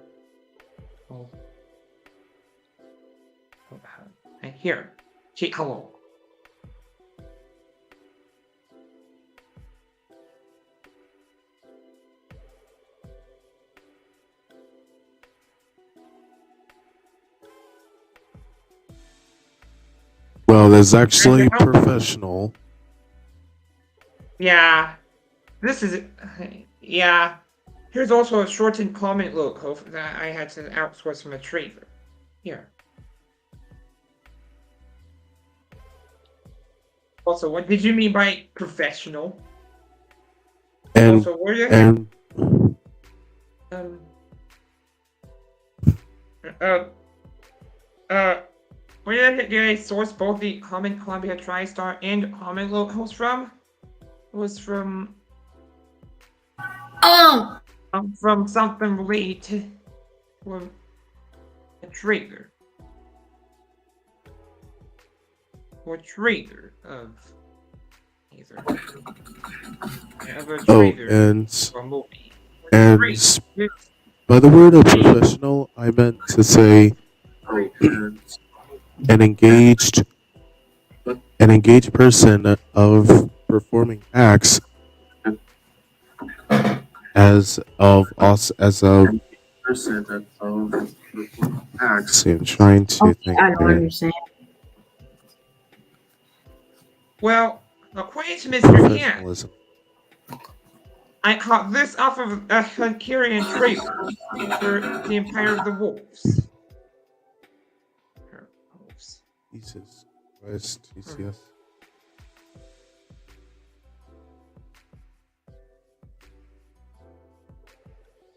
And here, hello. Well, that's actually professional. Yeah, this is yeah. Here's also a shortened comment logo that I had to outsource from a trader. Here. Also, what did you mean by professional? And Also, where you and where did I source both the Common Columbia TriStar and Common logos from? It was from something related to a trader. Or trader of either. Of a trader or movie. and by the word of professional, I meant to say an engaged person of performing acts as of us as a person of acts. I'm trying to think. I don't understand. Well, according to Mr. Yan, Professionalism. I caught this off of a Hunkerian trader for the Empire of the Wolves. Jesus Christ, TCS.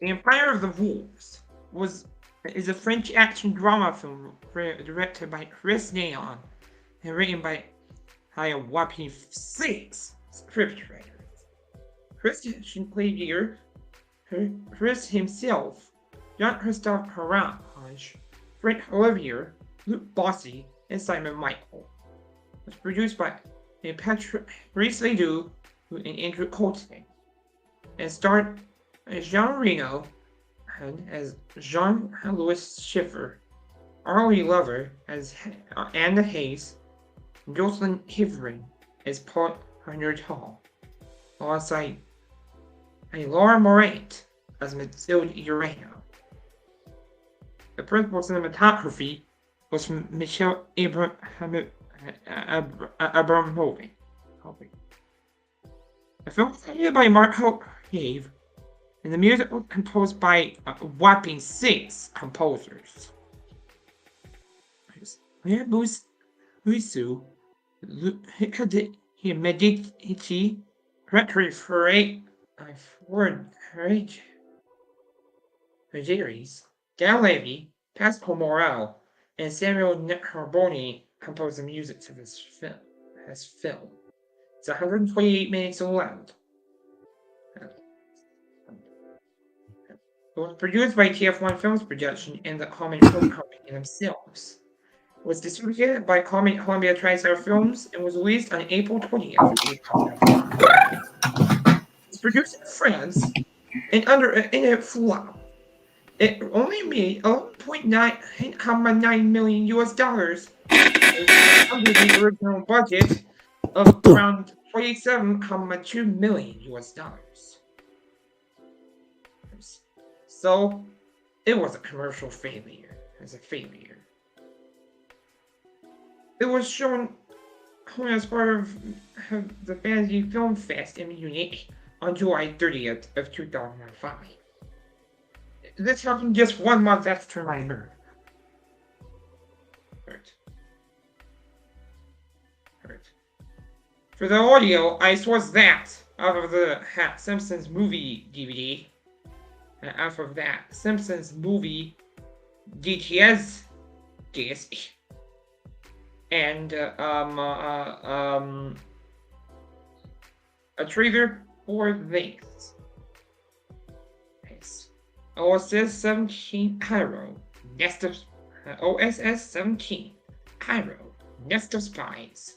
The Empire of the Wolves is a French action drama film directed by Chris Neon and written by a whopping 6 scriptwriters. Chris himself, Jean-Christophe Orange, Frank Olivier, Luc Bossy, and Simon Michael. It was produced by Patrice Ledoux and Andrew Colton, and starred Jean Reno as Jean-Louis Schiffer, Arlie Lover as Anna Hayes, and Jocelyn Hivering as Paul Leonard Hall, alongside Laura Morant as Mathilde Urano. The principal cinematography was from Michelle Abramovic. The film was edited by Mark Cave, and the music was composed by a whopping 6 composers. Rusu, Medici, Rectory Jerry's, Dan Levy, Pascal Morel, and Samuel Narboni composed the music to this film. It's 128 minutes long. It was produced by TF1 Films Production and the Common Film Company themselves. It was distributed by Common Columbia TriStar Films and was released on April 20th, 2005. It's produced in France and it flopped. It only made $11.9 million US dollars under the original budget of around $27.2 million US dollars. So it was a commercial failure. It was shown as part of the Fantasy Film Fest in Munich on July 30th of 2005. This happened just 1 month after my birth. For the audio, I sourced that out of the Simpsons movie DVD. Out of that Simpsons movie DTS disc. And a trailer for this. OSS 17 Cairo, OSS 17 Cairo, Nest of Spies.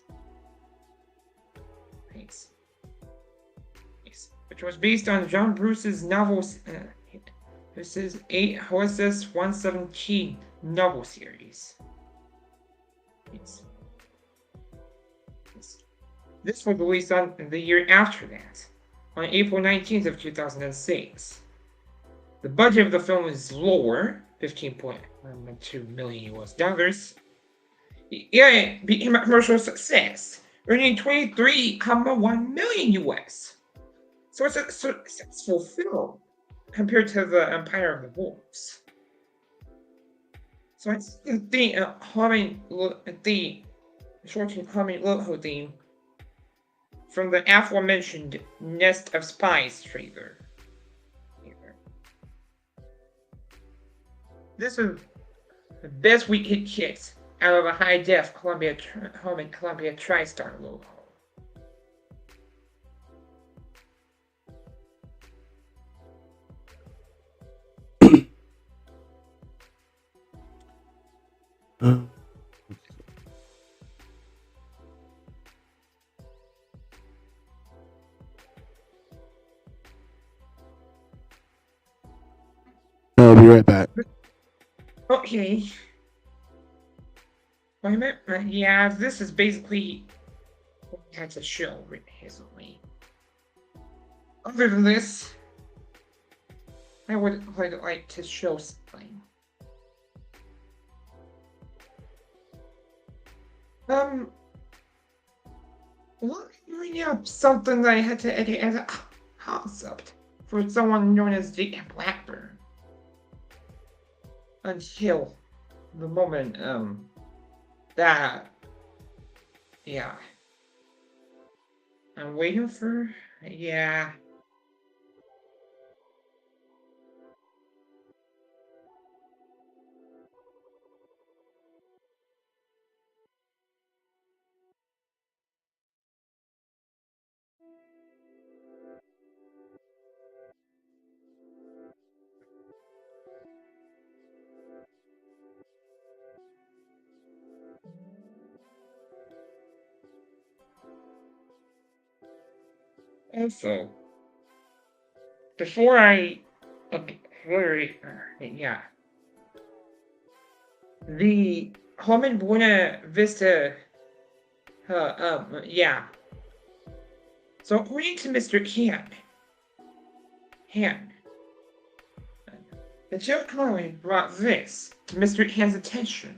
which was based on John Bruce's novel. This is 8 Horses 117 novel series. This was released on the year after that, on April 19th of 2006. The budget of the film is lower, $15.2 million US. Yeah, it became a commercial success, earning $23.1 million US. So it's a successful film compared to The Empire of the Wolves. So I think the short humming logo theme from the aforementioned Nest of Spies trailer. This is the best we could get out of a high-def Columbia TriStar logo. I'll be right back. Okay. Wait a minute. Yeah, this is basically what we had to show recently. Other than this, I would like to show something. Bring up something that I had to edit as a concept for someone known as Jake Blackburn. Until the moment, that, yeah. I'm waiting for, yeah. Also, before I, yeah, the home in Buena Vista, yeah. So according to Mr. Han, the Joe Cohen brought this to Mr. Han's attention.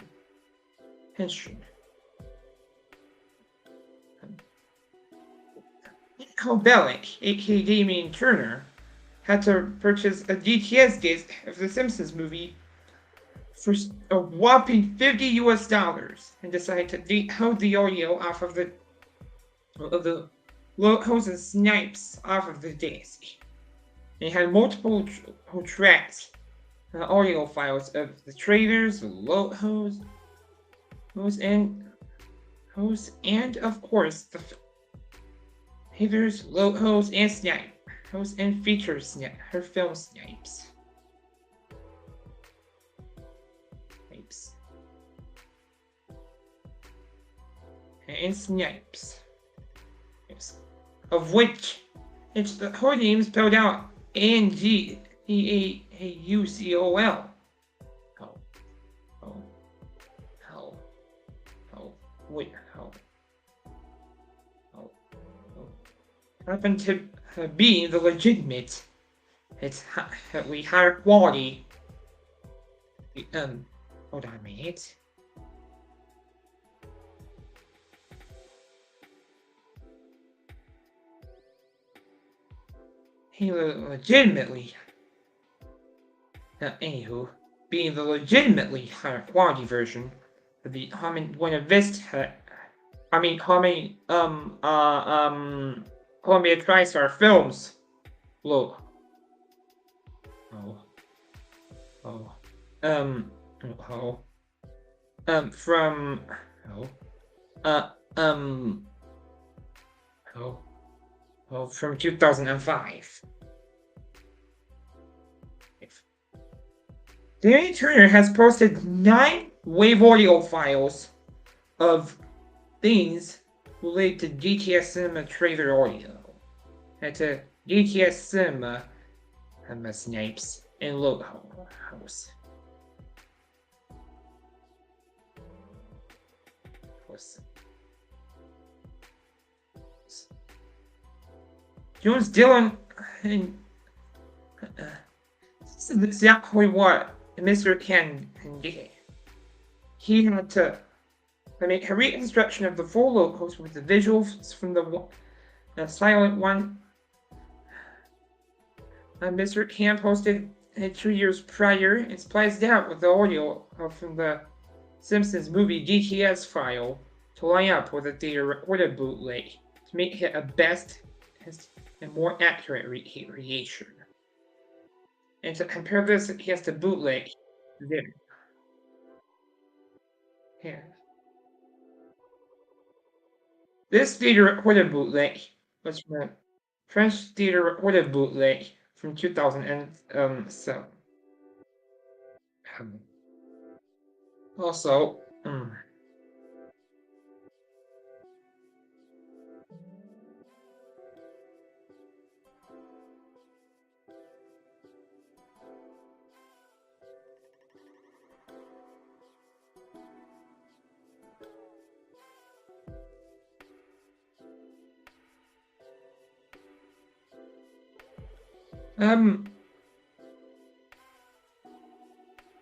Nico Bellic, aka Damien Turner, had to purchase a DTS disc of the Simpsons movie for a whopping $50 US and decided to decode the audio off of the logos and snipes off of the disc. It had multiple tracks, audio files of the trailers, the logos, and of course the trailers, logos, and snipes, and features her film snipes. And snipes. Of which it's the whole name spelled out Angeaucol. Happen to be the legitimate, it's higher quality. Hold on a minute. He legitimately, anywho, being the legitimately higher quality version of the Buena Vista, Columbia TriStar Films logo. From 2005. Danny Turner has posted 9 wave audio files of things related to GTS Cinema trailer audio. Had to DTS Cinema, Snipes, and Logo House. Jones Dillon and this is exactly what Mr. Ken did. He had to make a reconstruction of the full locals with the visuals from the silent one. Mr. Ken posted 2 years prior and spliced out with the audio from the Simpsons movie DTS file to line up with the data recorded bootleg to make it a best and more accurate creation. And to compare this against the bootleg there. Here. This data recorded bootleg was from a French data recorded bootleg from 2007. Also,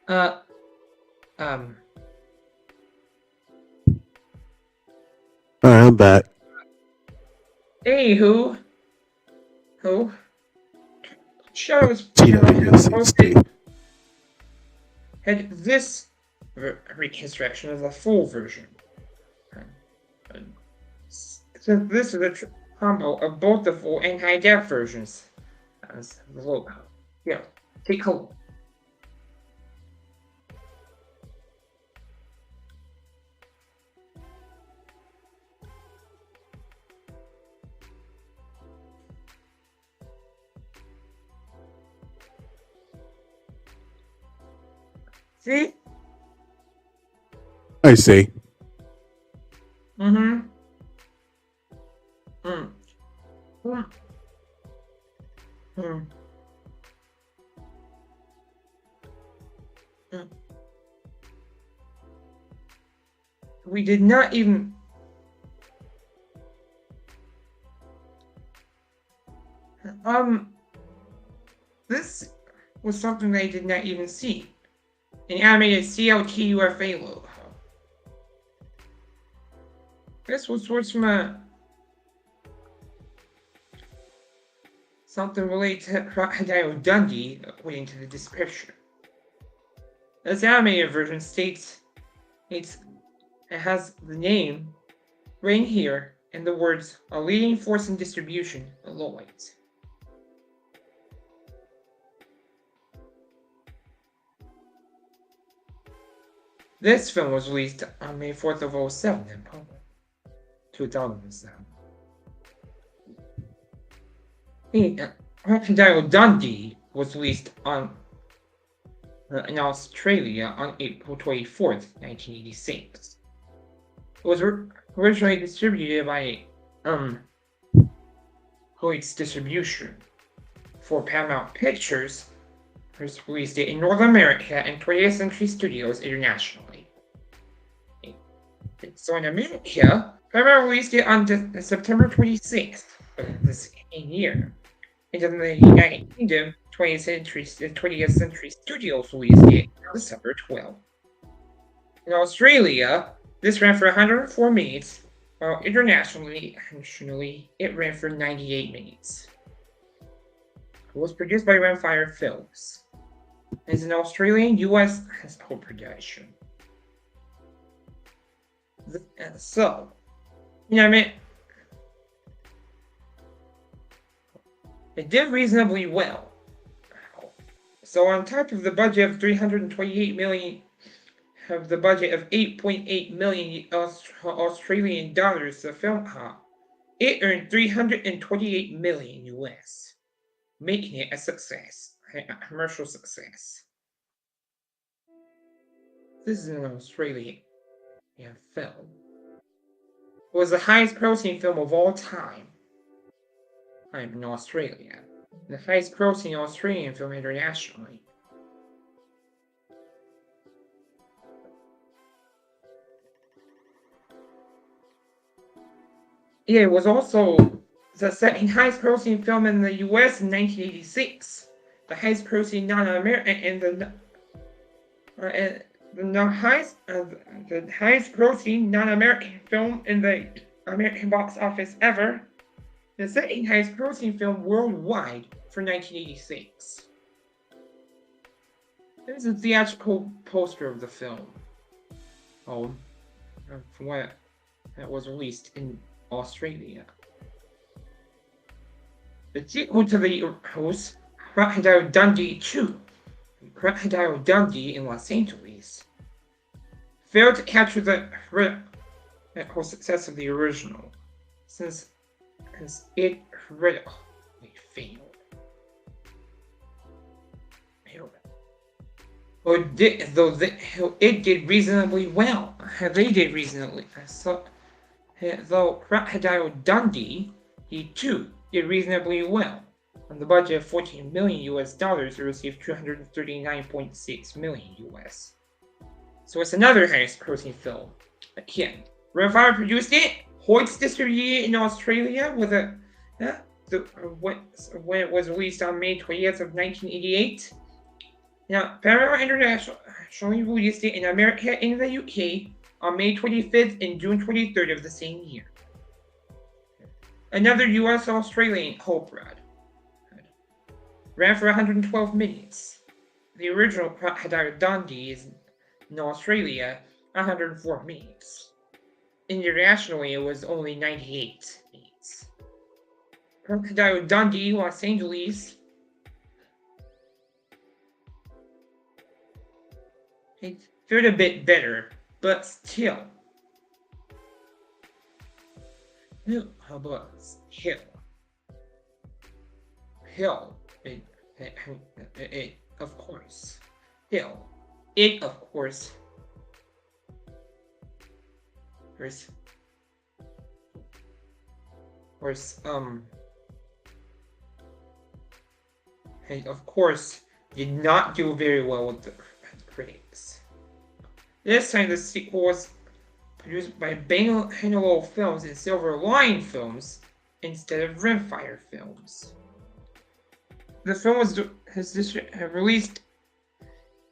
Alright, I'm back. Anywho, shows TWSXT. had this reconstruction as a full version. So this is a combo of both the full and high def versions. As the logo. Yeah, take a look. See? I see. Mm-hmm. We did not even this was something they did not even see. An animated CLTUFA logo. This was sourced from something related to Crocodile Dundee, according to the description. This animated version states it has the name right here and the words "a leading force in distribution" below it. This film was released on May 4th of 2007 in Poland. 2007. Crocodile Dundee was released in Australia on April 24th, 1986. It was originally distributed by Hoyt's Distribution for Paramount Pictures. It was released in North America and 20th Century Studios internationally. So in America, Paramount released it on September 26th of this same year. And in the United Kingdom, 20th Century Studios released it on December 12th. In Australia, this ran for 104 minutes, while internationally, it ran for 98 minutes. It was produced by Rimfire Films. It's an Australian US co-production. So, it did reasonably well. So on top of the budget of 328 million, of the budget of 8.8 million Australian dollars, the film it earned 328 million US, making it a success, a commercial success. This is an Australian film. It was the highest grossing film of all time. in Australia. The highest grossing Australian film internationally. Yeah, it was also the second highest grossing film in the US in 1986. The highest grossing non-American and the highest grossing non-American film in the American box office ever. The second highest grossing film worldwide for 1986. There's a theatrical poster of the film. From what that was released in Australia. The sequel to the host, Crocodile Dundee 2, Crocodile Dundee in Los Angeles, failed to capture the critical success of the original, since it critically failed. Though it did reasonably well. They did reasonably so. Though Crocodile Dundee, he too did reasonably well. On the budget of $14 million, it received $239.6 million US. So it's another highest grossing film. Again, Rimfire produced it. Hoyts distributed it in Australia with when it was released on May 20th of 1988. Now, Paramount International released it in America and the UK on May 25th and June 23rd of the same year. Another US-Australian Hoprod. Ran for 112 minutes. The original Crocodile Dundee is in Australia 104 minutes. Internationally, it was only 98 minutes. Crocodile Dundee, Los Angeles. It fared a bit better, but still. How about Hill? Hill, of course. Hill, it of course. And of course, did not do very well with the critics. This time, the sequel was produced by Bangalore Films and Silver Lion Films instead of Rimfire Films. The film was released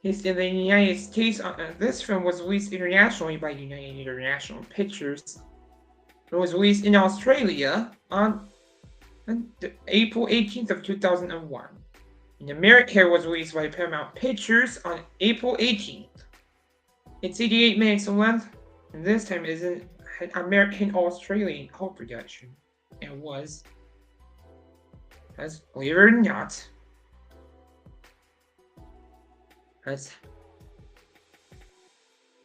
in the United States. This film was released internationally by United International Pictures. It was released in Australia on April 18th of 2001. In America, it was released by Paramount Pictures on April 18th. It's 88 minutes in length, and this time is an American-Australian co-production. It was, as believe it or not, as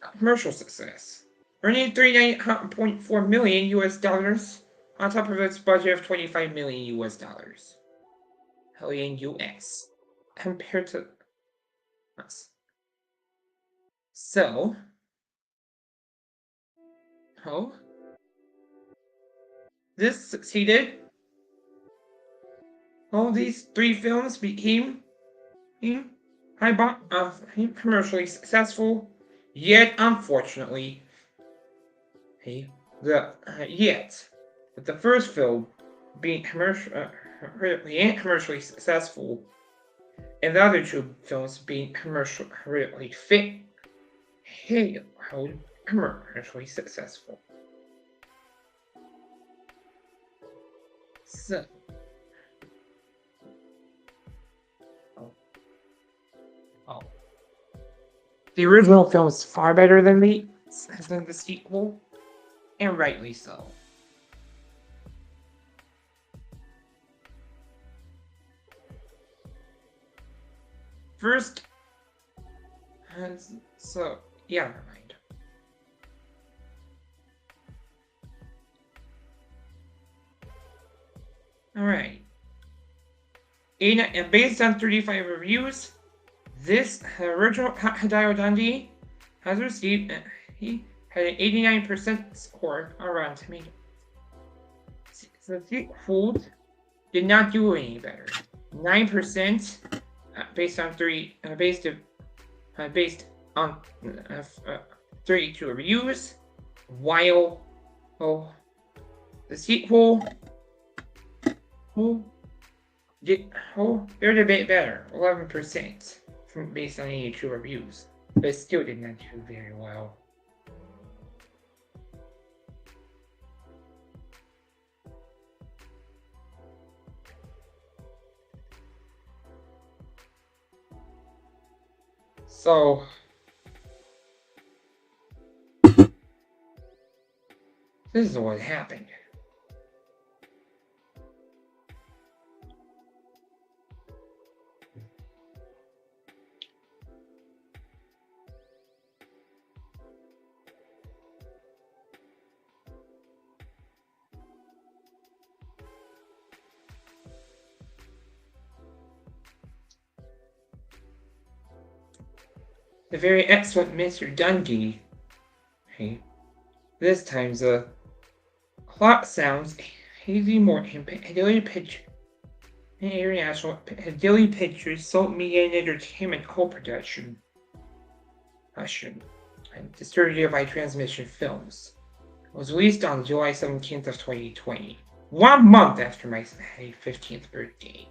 a commercial success, earning $39.4 million US on top of its budget of $25 million US. In US, compared to us. So, this succeeded. All these three films became commercially successful, yet unfortunately, with the first film being commercially successful, and the other two films being commercially commercially successful. So, the original film is far better than the sequel, and rightly so. First, so yeah, never mind. All right. And based on 35 reviews, this original Crocodile Dundee has received he had an 89% score on Rotten Tomatoes. The sequel did not do any better. 9% based on 32 reviews, while the sequel fared a bit better, 11% based on 82 reviews, but still did not do very well. So this is what happened. The very excellent Mr. Dundee. Hey, this time the plot sounds hazy more daily picture. International daily pictures, Salt Media and Entertainment co-production. And distributed by Transmission Films. It was released on July 17th of 2020, 1 month after my 15th birthday.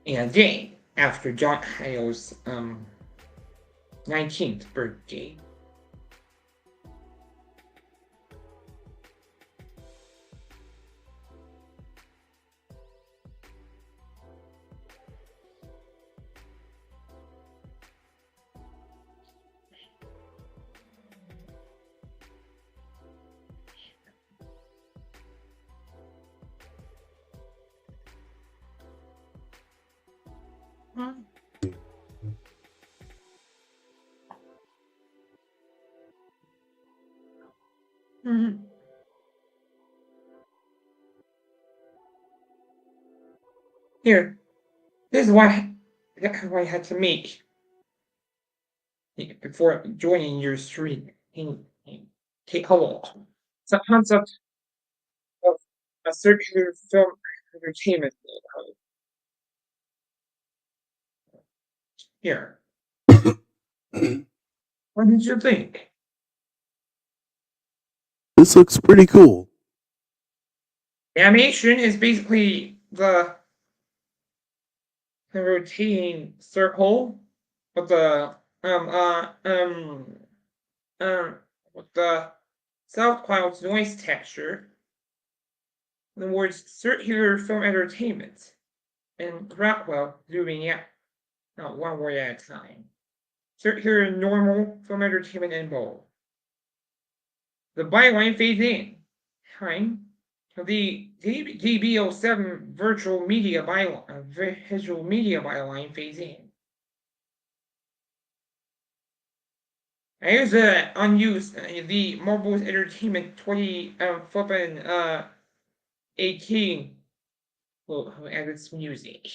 And a day after John Hale's 19th birthday. Mm-hmm. Here, this is what I had to make before joining your stream. Take a look. It's a concept of a circular film entertainment. Here, what did you think? This looks pretty cool. Animation is basically the rotating circle with the with the South Cloud's noise texture. In the words circular film entertainment, and Rockwell zooming out, not one word at a time. Circular normal film entertainment and bold. The byline fades in. Time. The DB07 virtual media byline fades in. I use the unused the Mobile Entertainment 2018 as its music.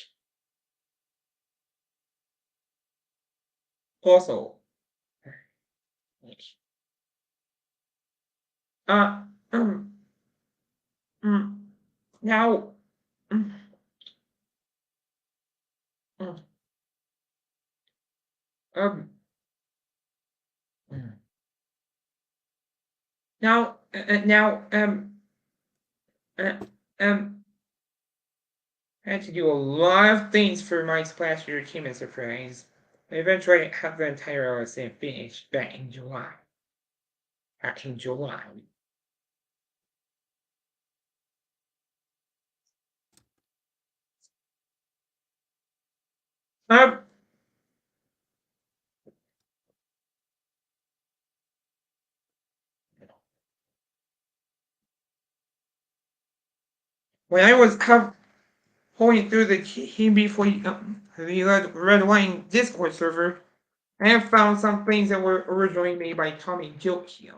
Also, now I had to do a lot of things for my Splash Entertainment surprise. I eventually have the entire LSA finished back in July. When I was going through the the Red Line Discord server, I have found some things that were originally made by Tommy Gilkio.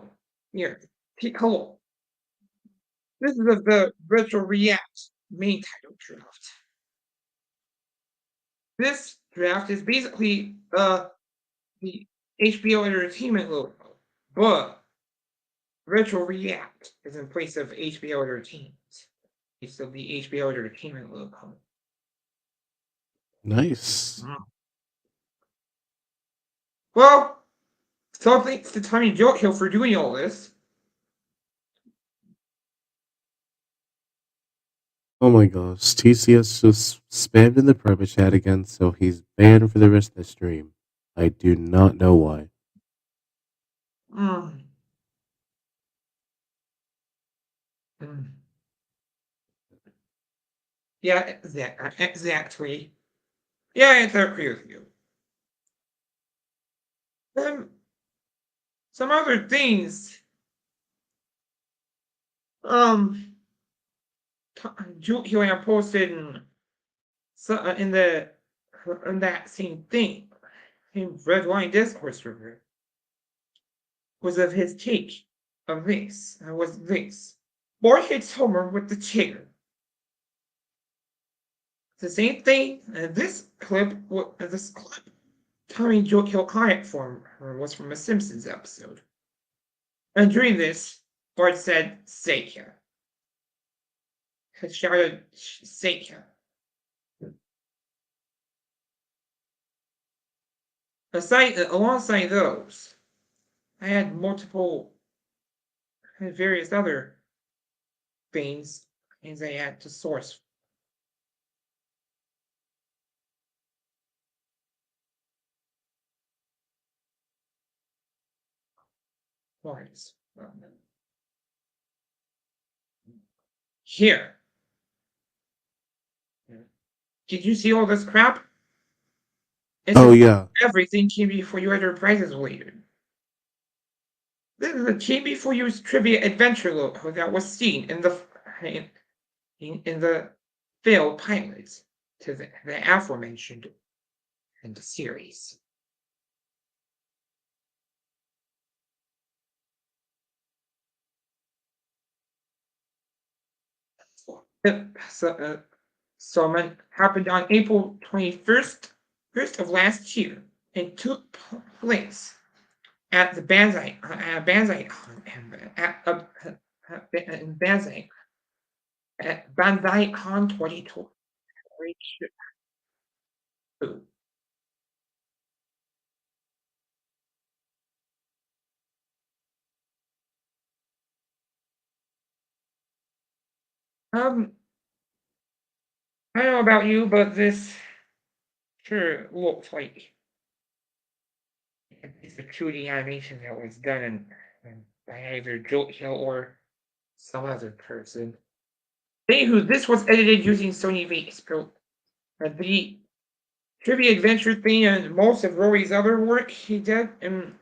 Here, take a look. This is the Retro React main title draft. This draft is basically the HBO Entertainment logo, but Virtual React is in place of HBO Entertainment. It's of the HBO Entertainment logo. Nice. Well, so thanks to Tiny Joke Hill for doing all this. Oh my gosh, TCS just spammed in the private chat again, so he's banned for the rest of the stream. I do not know why. Mm. Mm. Yeah, exactly. Yeah, I agree with you. Some other things. Julian posted in that same thing in Red Wine Discord server was of his take of this. Was this. Boy hits Homer with the chair. The same thing. This clip, Tommy Joe Kill comment form was from a Simpsons episode. And during this, Bart said, Seika. Shouted, Seika. Alongside those, I had various other things I had to source. Lines. Here. Did you see all this crap? Oh yeah. Everything came before you had your prizes later. This is a came before you trivia adventure logo that was seen in the failed pilots to the aforementioned in the series. So happened on April 21st of last year and took place at the Banzai in Banzai at Banzai Con 2022. I don't know about you, but this sure looks like it's a 2D animation that was done by either Joe Hill or some other person. Anywho, this was edited using Sony Vegas. The trivia adventure thing and most of Rory's other work he did in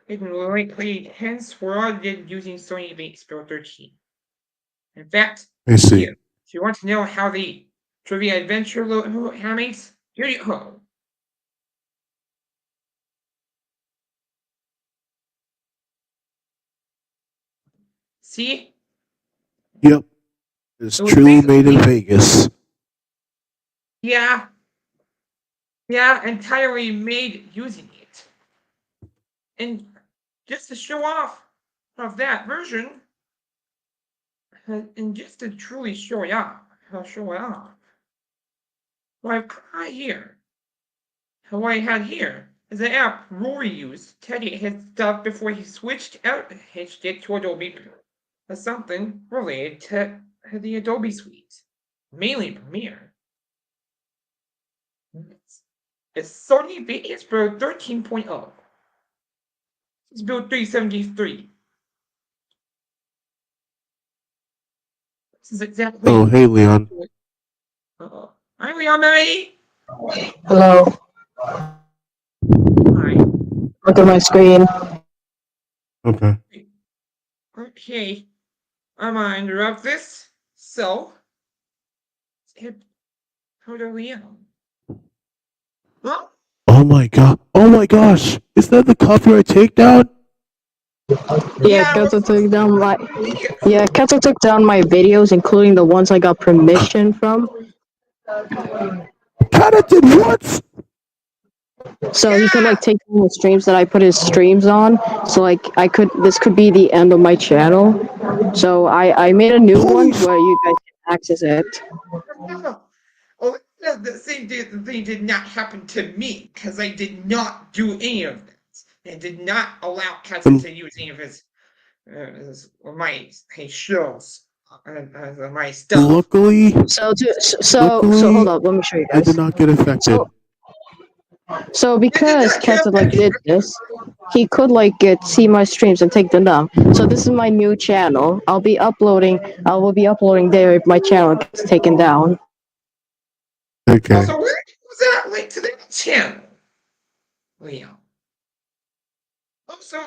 likely hence were all did using Sony Vegas 13. In fact, I see. if you want to know how the trivia adventure animates, here you go. See? Yep. It's truly made in Vegas. Yeah, entirely made using it. And just to show off of that version, and just to truly show it off, what I've got here, what I had here is an app Rory used to edit his stuff before he switched it to Adobe as something related to the Adobe suite, mainly Premiere. It's Sony Vegas Pro 13.0. It's built 373. This is exactly. Oh, hey, Leon. Hi, Leon, Melody. Hello. Hi. Look at my screen. Okay. Okay. I'm gonna interrupt this. So, how do Leon? Huh? Oh my god. Oh my gosh. Is that the copyright takedown? Yeah, Kato took down my Kato took down my videos, including the ones I got permission from. Kata did what? So he could like take down the streams that I put his streams on. So like this could be the end of my channel. So I made a new one where you guys can access it. No. Oh, no, the thing did not happen to me because I did not do any of that. I did not allow Kevin to use any of his my shows, my stuff. Luckily, So hold up, let me show you I guys. did not get affected. So because Kenta like did this, he could like see my streams and take them down. So this is my new channel. I will be uploading there if my channel gets taken down. Okay. Also, where was that link to that channel? Leo. Also,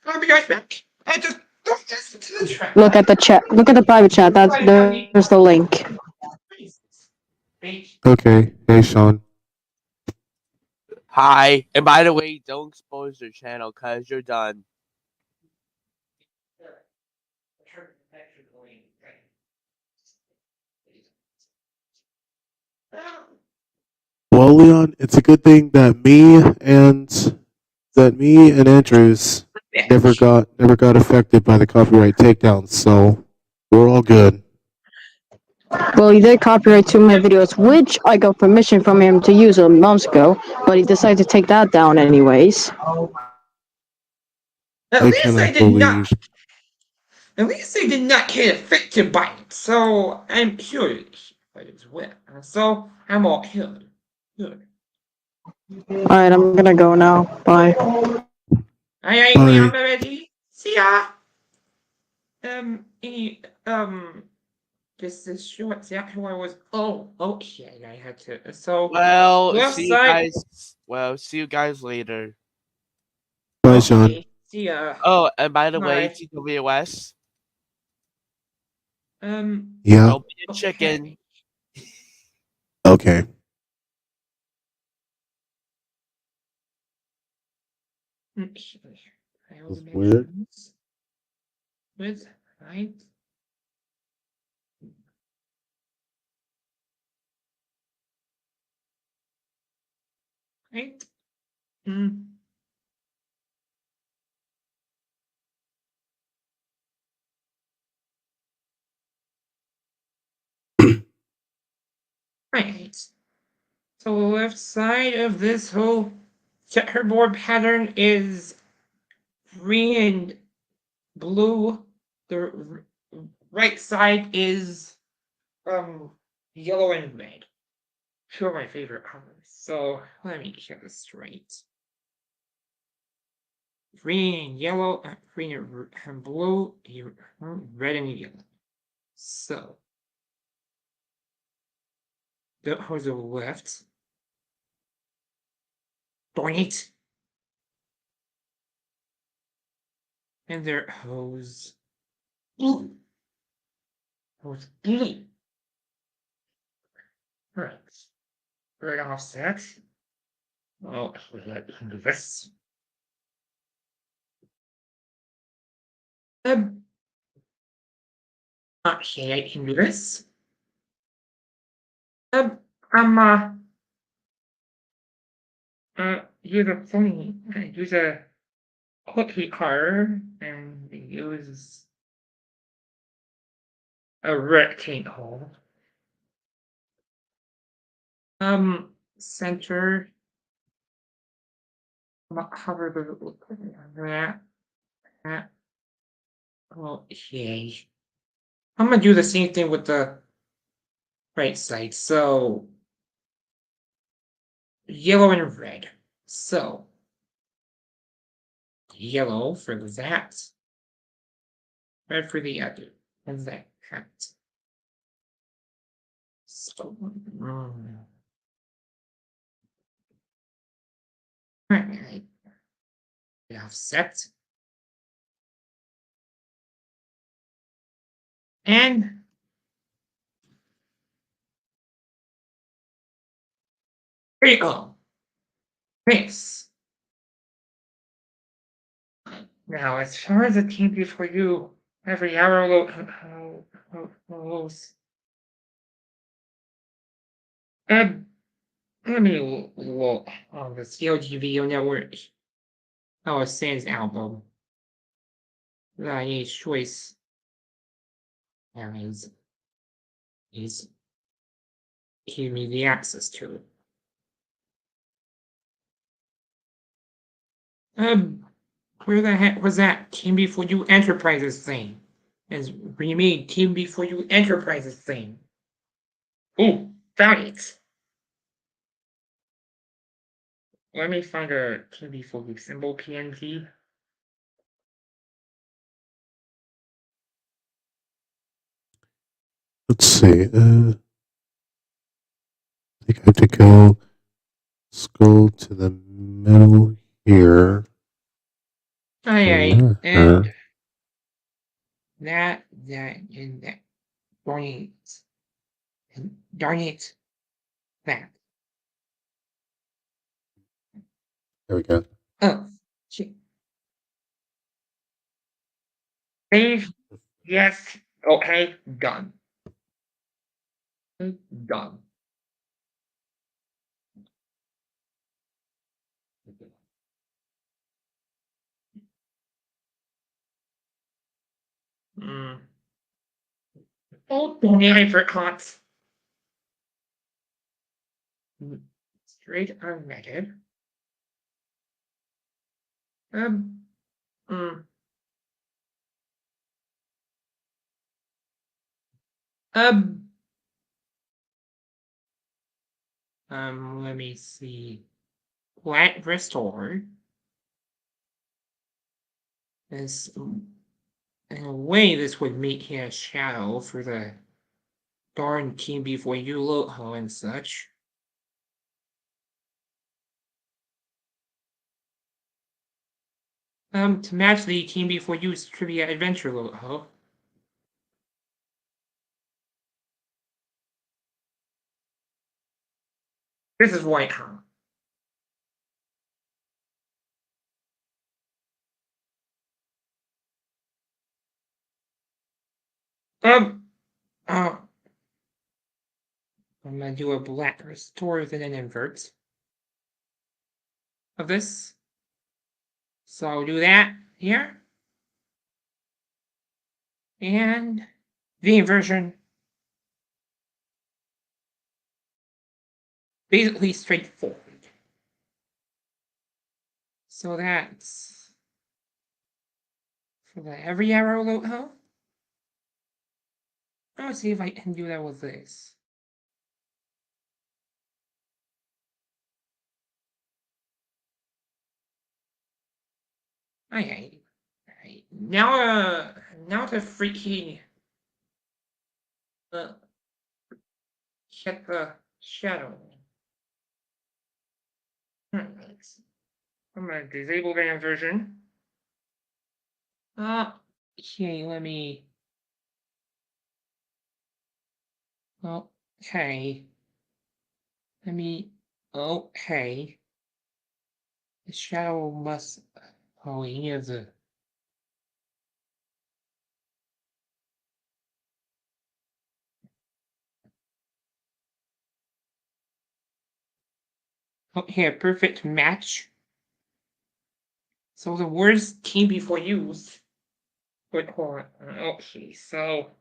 I'll be right back. I just don't listen to the track. Look at the chat. Look at the private chat. There's the link. Okay. Hey, Sean. Hi. And by the way, don't expose your channel because you're done. Well, Leon, it's a good thing that me and Andrews never got affected by the copyright takedowns, so we're all good. Well, he did copyright 2 of my videos, which I got permission from him to use months ago, but he decided to take that down anyways. At I least I cannot did not. believe. At least I did not get affected by it, so I'm curious by it as well. So I'm all good. Good. Alright, I'm gonna go now. Bye. Alright, Bye. Leon, ready? See ya. This is short. See who I was. Oh, okay. I had to. So Well, left see you side. guys. Well, see you guys later. Bye, Sean. See ya. Oh, and by the way, Bye. TWS, Yeah. don't be a chicken. Okay. I will make Weird. this with right. Right. Right. So the left side of this whole checkerboard pattern is green and blue. The right side is yellow and red. Two of my favorite colors. So let me get this straight. Green and yellow, green and blue, red and yellow. So the hose are left. Darn it. And their hose blue. Hose blue. Alright. Right offset. Oh, let's do this. Okay, I can do this. I'm use a funny, use a cookie cutter and use a rectangle. Center. I'm gonna cover that. Okay. I'm gonna do the same thing with the right side. So yellow and red. So yellow for that. Red for the other. And that hat. So alright. Offset. And there you go. Thanks. Now, as far as the team before you, every hour goes. let me look on the CLG network. Our Sans album. That each choice is give me the access to it. Where the heck was that Team Before You Enterprises thing? Is remade Team Before You Enterprises thing. Oh, found it. Let me find a Team Before You symbol PNG. Let's see. I think I have to go scroll to the middle here. Aye, Uh-huh. and that, and that. Darn it. That. There we go. Oh, shit. Save. Yes. Okay, done. Done. Oh, donate for cots. Straight unrated. Um. Mm. Um. Let me see. Black Restore is in a way this would make him a shadow for the darn Team Before You logo and such. To match the Team Before You's Trivia Adventure logo. This is white, huh? I'm gonna do a black restore with an invert of this. So I'll do that here. And the inversion. Basically straightforward. So that's for the every arrow logo. Let's see if I can do that with this. Okay. Now to freaking check the shadow. Alright. I'm gonna disable the inversion. Okay, let me. Okay. Let me. Okay. The shadow must. Oh, he has a. Oh, here, perfect match. So the words came before used. But hold on. Okay, so.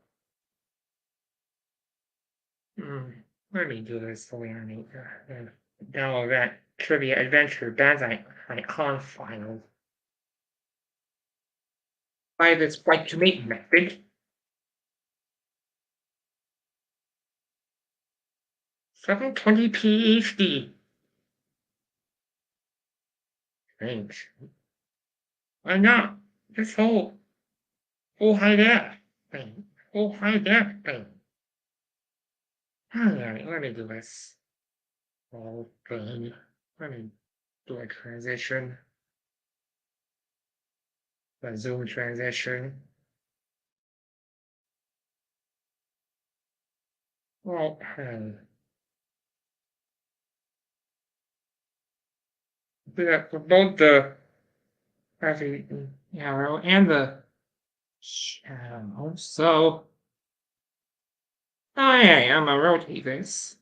Let me do this the way I need to download that Trivia Adventure icon file. By this right to make method. 720p HD. Strange. Why not? This whole high def thing. Full high def thing. Alright, let me do this. Whole thing. Let me do a transition. A zoom transition. Okay. Do that for both the arrow and the shadow. So, oh yeah, I'm gonna rotate this.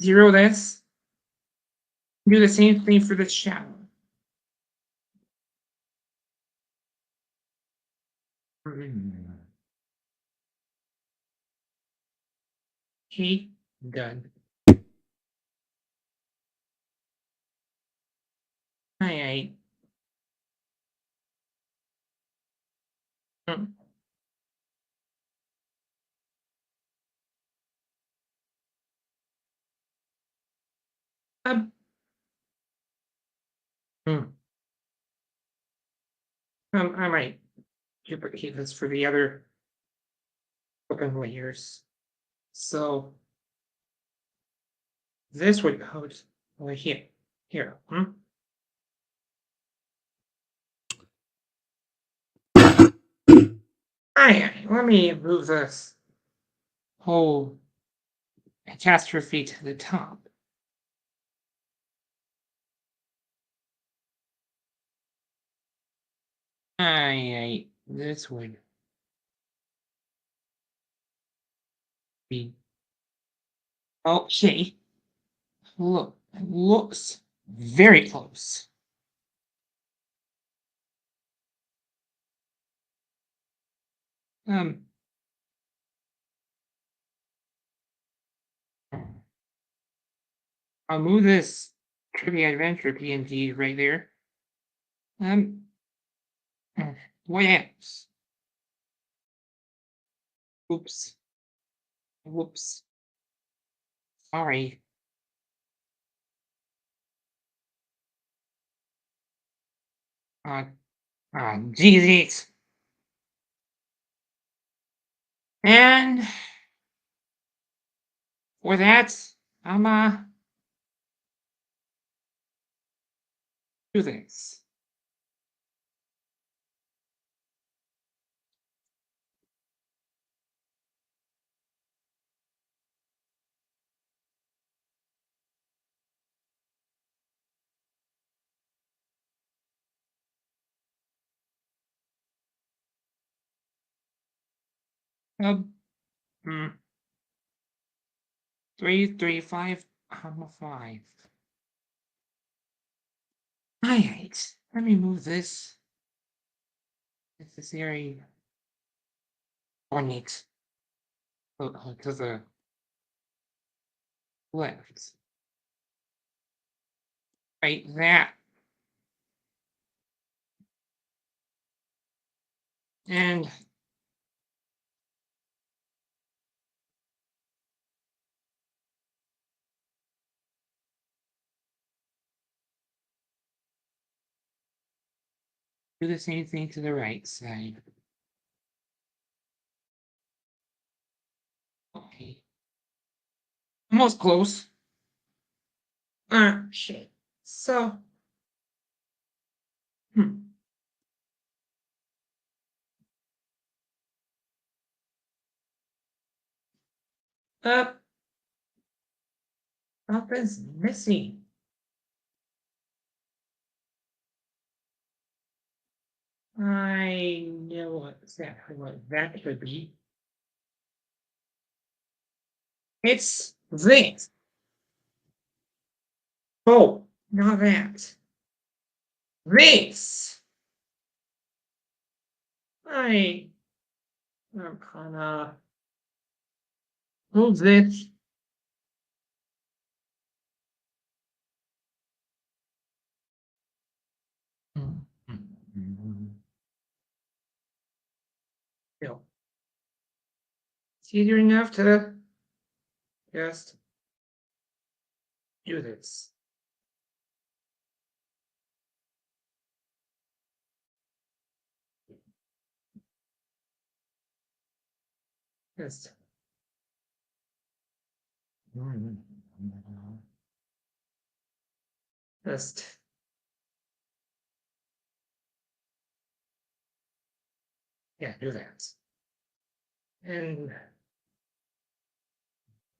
Zero this. Do the same thing for this channel. Okay, done. Alright. I might duplicate this for the other open layers. So this would go over here. Here. Alright, let me move this whole catastrophe to the top. Alright, this would be okay. Looks very close. I'll move this Trivia Adventure PNG right there. What else? Oops. Whoops. Sorry. Jesus. And for that, I'm do this. Um, 3, 3, 5, 5. Alright, let me move this. This is very ornate. To the left. Right, that. And do the same thing to the right side. Okay. Almost close. Shit. So. Something's missing. I know exactly what that could be. It's this. Oh, not that. This. I'm gonna move this. No. It's easier enough to just do this. Just. Just. Yeah, do that. And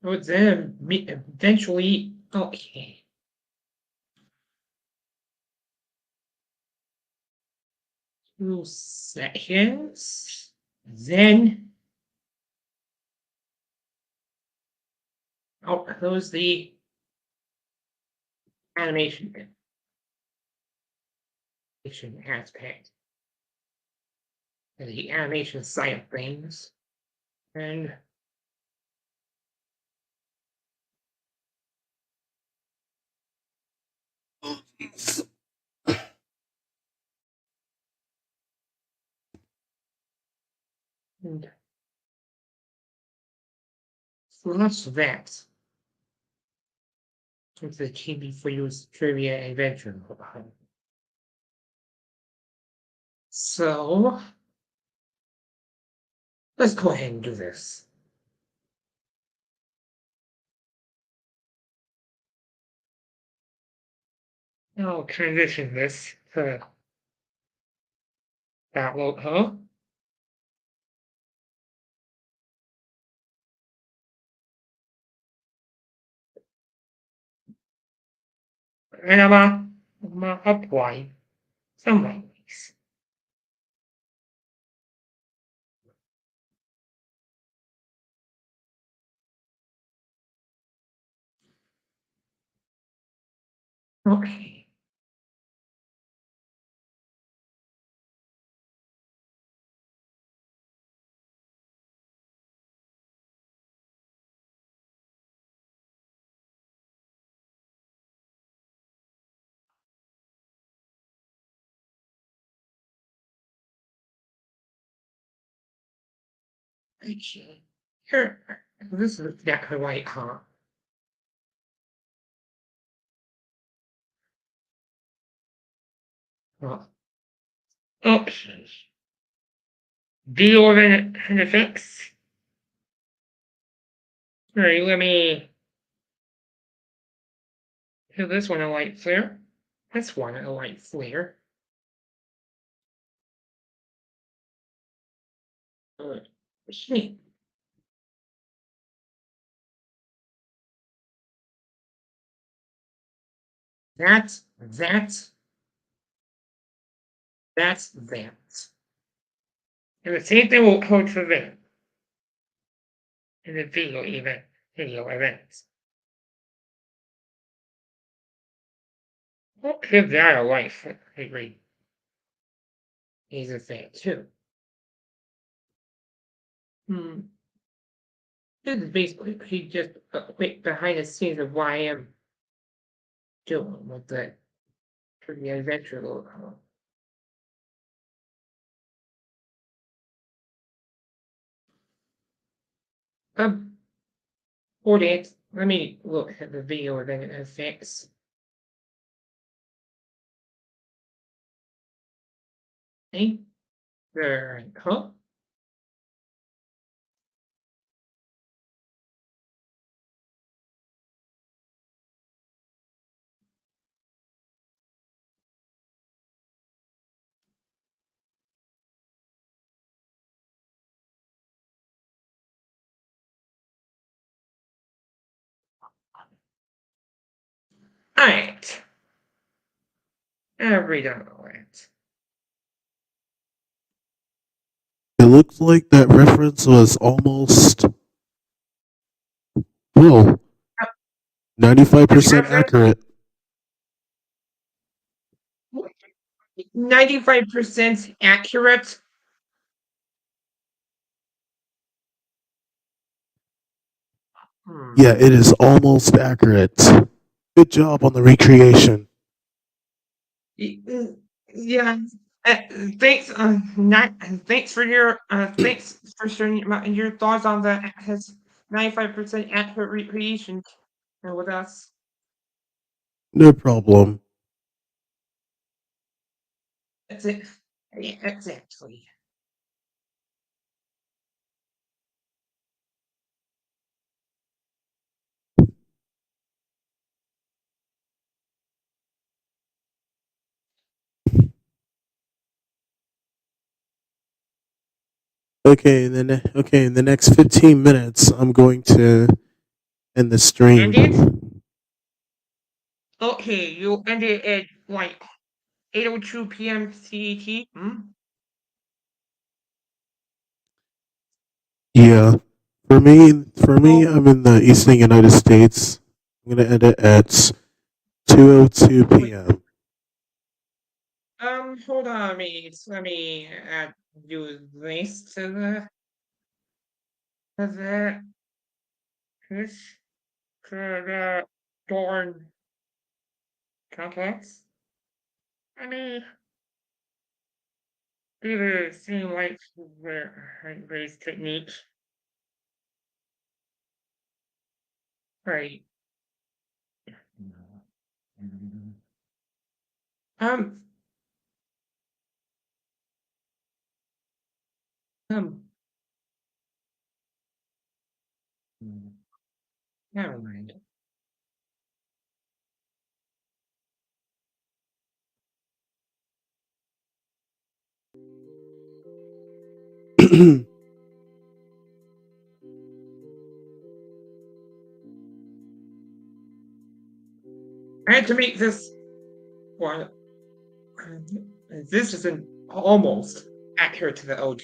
would then eventually. Okay. 2 seconds. Then I'll close the animation aspect and the animation side of things. And so that's that. It's the TV for You's trivia adventure. So let's go ahead and do this. I'll transition this to download, huh? And I'm gonna apply some language. Okay. Okay. Here, this is exactly right, huh? Well, options. Deal with an effects. Alright, let me do this one a light flare. This one a light flare. Okay. That's that. And the same thing will hold for that. In the video events. We'll give that a life. I agree. He's a fan too. This is basically just a quick behind the scenes of why I am doing with the adventure logo. For that, let me look at the video event effects. Hey, there, huh? Alright. I've redone all that. It looks like that reference was almost, well, 95% accurate. 95% accurate. Yeah, it is almost accurate. Good job on the recreation. Yeah. Thanks. Thanks for your thanks for sharing your thoughts on that. Has 95% accurate recreation with us. No problem. That's it. Yeah, exactly. Okay, in the next 15 minutes, I'm going to end the stream. End it? Okay, you'll end it at like 8:02 p.m. CET. Yeah. For me, I'm in the eastern United States. I'm gonna end it at 2:02 p.m. Hold on, let me add do this to this to the Dorn complex. I mean, these seem like these techniques. Right. Um, um, never mind. I had to make this one. This isn't almost accurate to the OG.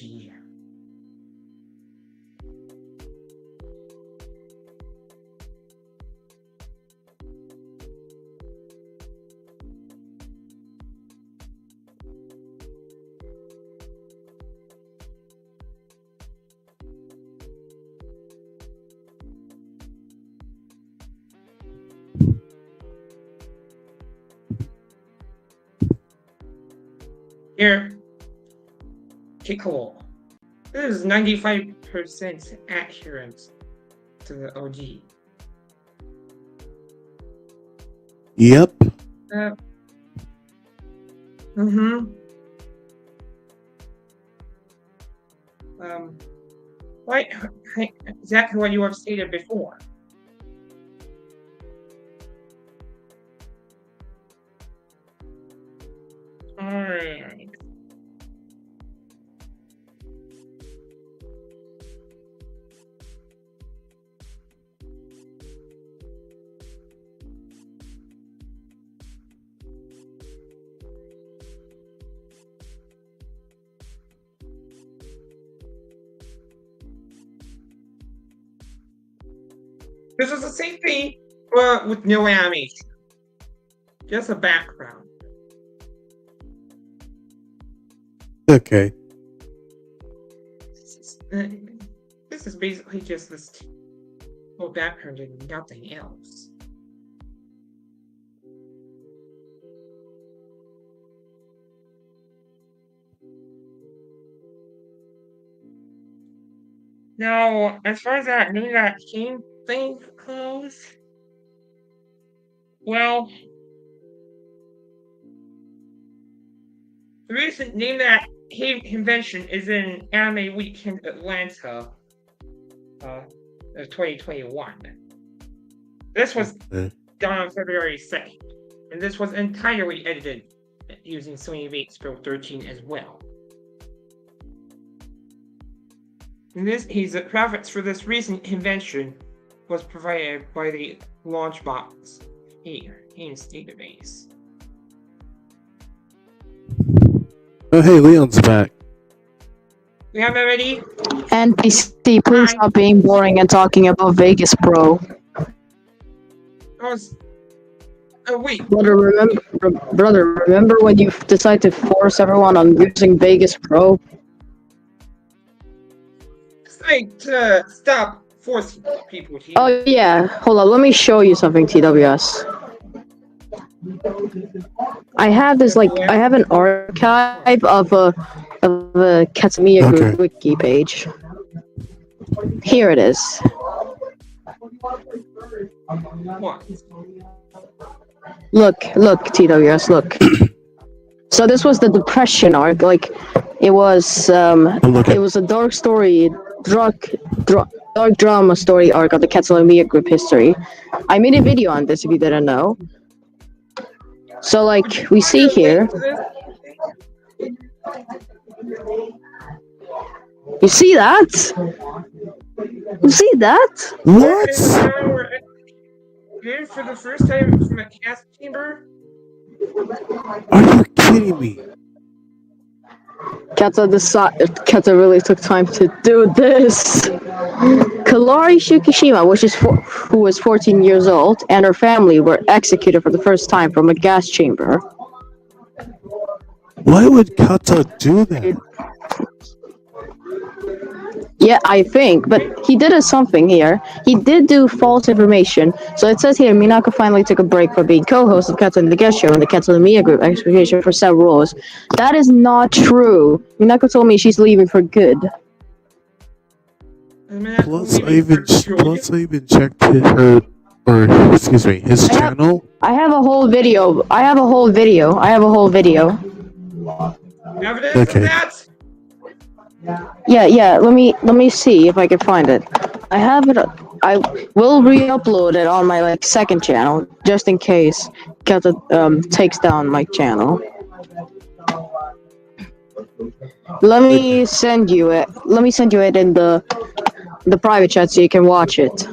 Here, take a look. This is 95% accurate to the OG. Yep. Mm-hmm. Right, exactly what you have stated before. Alright. This is the same thing, but with no animation. Just a background. Okay. This is basically just this whole background and nothing else. Now, as far as that game thing goes, well, the recent Name That Game convention is in Anime Week in Atlanta, 2021. This was done on February 2nd, and this was entirely edited using Sony Vegas Pro 13 as well. In this case, the graphics for this recent convention was provided by the Launchbox Games database. Oh, hey, Leon's back. We have already. NPC, please stop being boring and talking about Vegas Pro. Wait. Brother, remember when you decided to force everyone on using Vegas Pro? Stop forcing people to use. Oh yeah, hold on, let me show you something, TWS. I have this, I have an archive of a Katsumiya wiki page. Here it is. What? Look, TWS, look. So this was the Depression arc, it was a dark story, dark drama story arc of the Katsumiya group history. I made a video on this if you didn't know. So we see here. You see that? You see that? What? Here for the first time from a cast chamber? Are you kidding me? Kata really took time to do this. Kalari Shukishima, who was 14 years old, and her family were executed for the first time from a gas chamber. Why would Kata do that? Yeah, I think, but he did something here. He did do false information. So it says here, Minako finally took a break from being co-host of Kata and the Guest Show and the Kata and Mia Group explanation for several roles. That is not true. Minako told me she's leaving for good. Plus, I even checked his channel. I have a whole video. Evidence Okay. of that? Yeah. Let me see if I can find it. I have it. I will re-upload it on my second channel just in case Kata takes down my channel. Let me send you it. In the private chat so you can watch it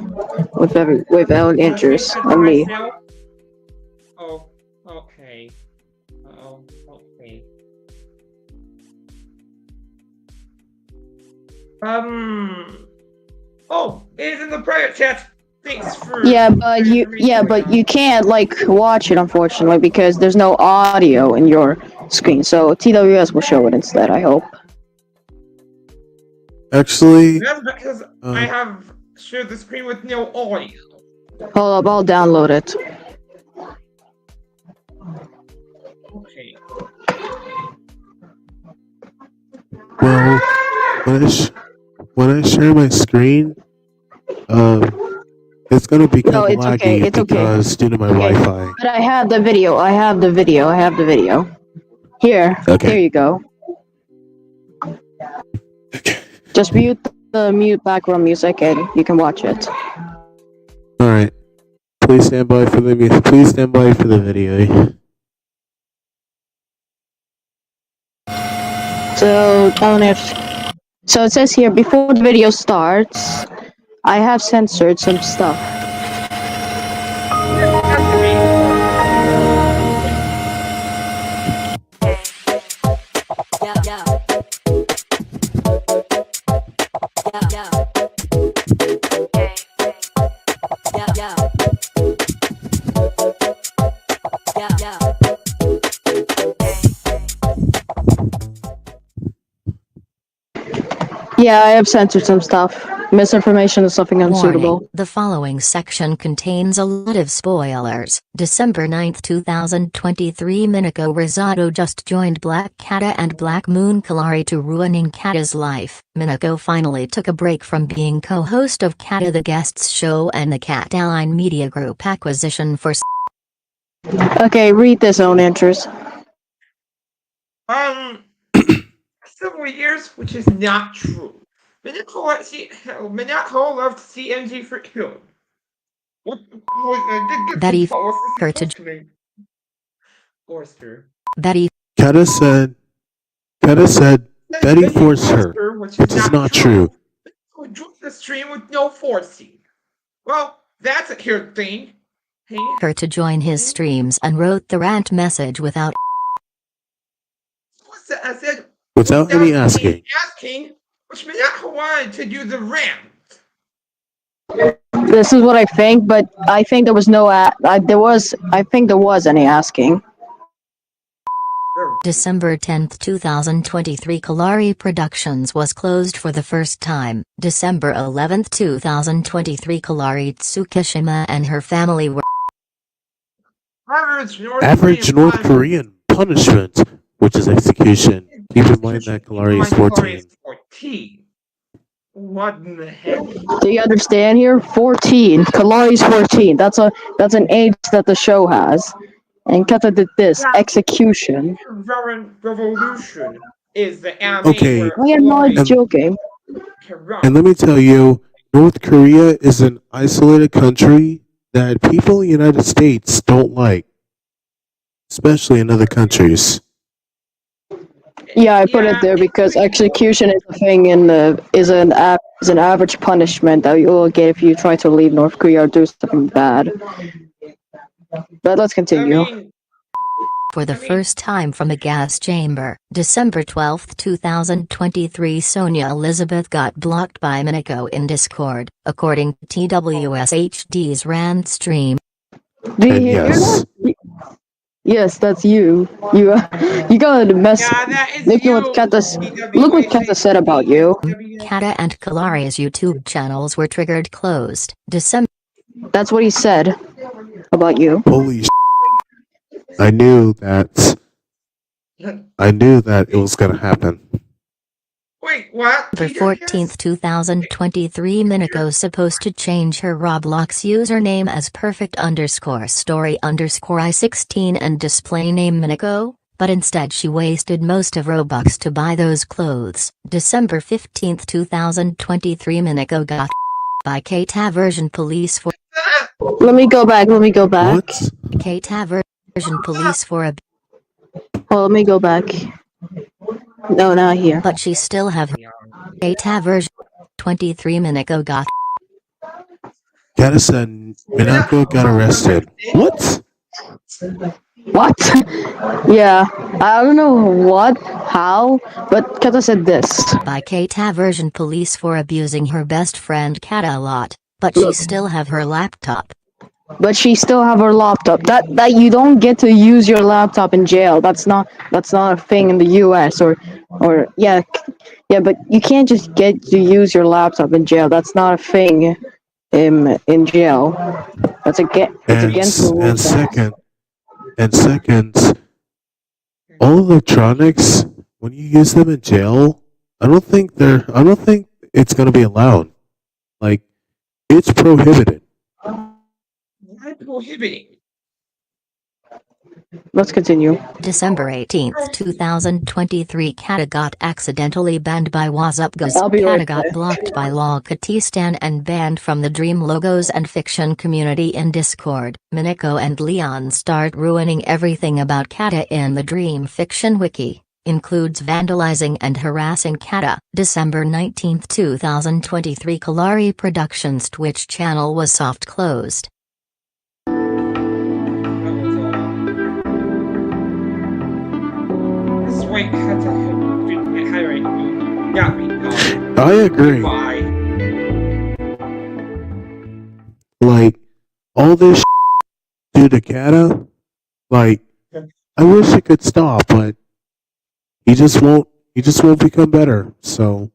with all interest on me. Oh, okay. Oh, okay. Oh, it is in the private chat. Thanks for. Yeah, but you can't watch it unfortunately because there's no audio in your screen. So TWS will show it instead. I hope. Actually, That's because I have shared the screen with no audio. Hold up, I'll download it. Okay. well, when I share my screen, it's gonna become No, it's laggy okay. It's okay. because due to my Wi-Fi. But I have the video. Here. Okay. Here you go. Just mute background music and you can watch it. All right. Please stand by for the video. So it says here before the video starts, I have censored some stuff. Yeah, I have censored some stuff. Misinformation is something unsuitable. Warning, the following section contains a lot of spoilers. December 9th, 2023 Minako Rosado just joined Black Kata and Black Moon Kalari to ruining Kata's life. Minako finally took a break from being co-host of Kata the Guests Show and the Cat Align Media Group acquisition for... Okay, read this own interest. Several years, which is not true. Minako left CNG for Kill. What was That he her to that he Kata said that he forced her, which is not true. Who joined the stream with no forcing? Well, that's a good thing. Hey? her to join his streams and wrote the rant message without I said Without any asking. Which Minako wanted to do the rant. This is what I think, but I think there was no I think there was any asking. December 10th, 2023 Kalari Productions was closed for the first time. December 11th, 2023 Kalari Tsukishima and her family were Average North Korean punishment, which is execution. Keep in mind that Kalari is 14. What in the heck? Do you understand here? 14. Kalari's 14. That's an age that the show has. And Kata did this. Execution. Revolution is the anime. Okay. I am not joking. And let me tell you, North Korea is an isolated country that people in the United States don't like. Especially in other countries. Yeah, I put it there because execution is a thing is an average punishment that you will get if you try to leave North Korea or do something bad. But let's continue. for the first time from a gas chamber. December 12, 2023. Sonia Elizabeth got blocked by Miniko in Discord, according to TWSHD's rant stream. Do you And hear yes, that? Yes, that's you. You got a mess. Yeah, that is Look you. what look what Kata said about you. Kata and Kalari's YouTube channels were triggered closed. December. That's what he said about you. holy I knew that it was gonna happen. Wait, what? November 14th, 2023. Miniko's supposed to change her Roblox username as perfect_story_I16 and display name Miniko, but instead she wasted most of Robux to buy those clothes. December 15th, 2023. Miniko got by K-Ta version police for Let me go back. What? K-Ta version police for a Oh, let me go back. No, not here. but she still have her K-Ta version 23. Miniko got Kata said Minako got arrested. What? What? Yeah, I don't know what, how, but Kata said this. by K-Ta version police for abusing her best friend Kata a lot, but she still have her laptop. But she still have her laptop. That you don't get to use your laptop in jail. That's not a thing in the U.S. or yeah, but you can't just get to use your laptop in jail. That's not a thing in jail. That's against the rules. And second, all electronics, when you use them in jail, I don't think it's gonna be allowed. Like, it's prohibited. Why prohibiting? Let's continue. December 18th, 2023. Kata got accidentally banned by WhatsApp. I'll be Kata right got there. blocked by Lolkatistan and banned from the Dream Logos and Fiction community in Discord. Miniko and Leon start ruining everything about Kata in the Dream Fiction wiki. Includes vandalizing and harassing Kata. December 19th, 2023. Kalari Productions Twitch channel was soft closed. That was all. This is why Kata highlight you. Got me. I agree. Why? Like, all this due to Kata, like, I wish it could stop, but he just won't become better. So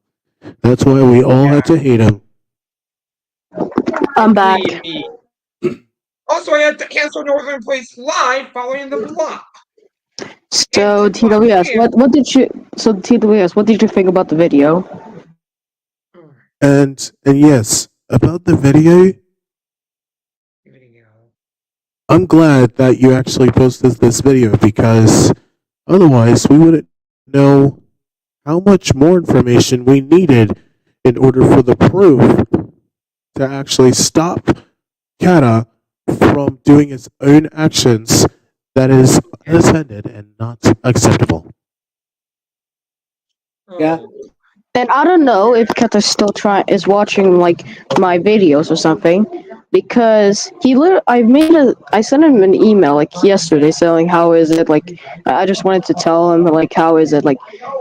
that's why we all had to hate him. I'm back. Believe me. Also, I had to cancel Northern Place Live following the block. So TWS, what did you think about the video? And yes, about the video, I'm glad that you actually posted this video because otherwise we wouldn't know how much more information we needed in order for the proof to actually stop Kata from doing his own actions that is unattended and not acceptable. Yeah. And I don't know if Kata still is watching like my videos or something, because I sent him an email like yesterday saying how is it, like I just wanted to tell him like how is it, like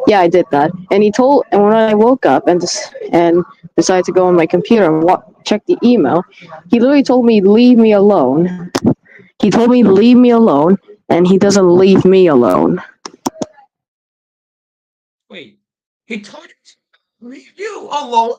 yeah, I did that, and when I woke up and decided to go on my computer and check the email, he literally told me leave me alone. He told me leave me alone, and he doesn't leave me alone. Wait. He told you to leave you alone?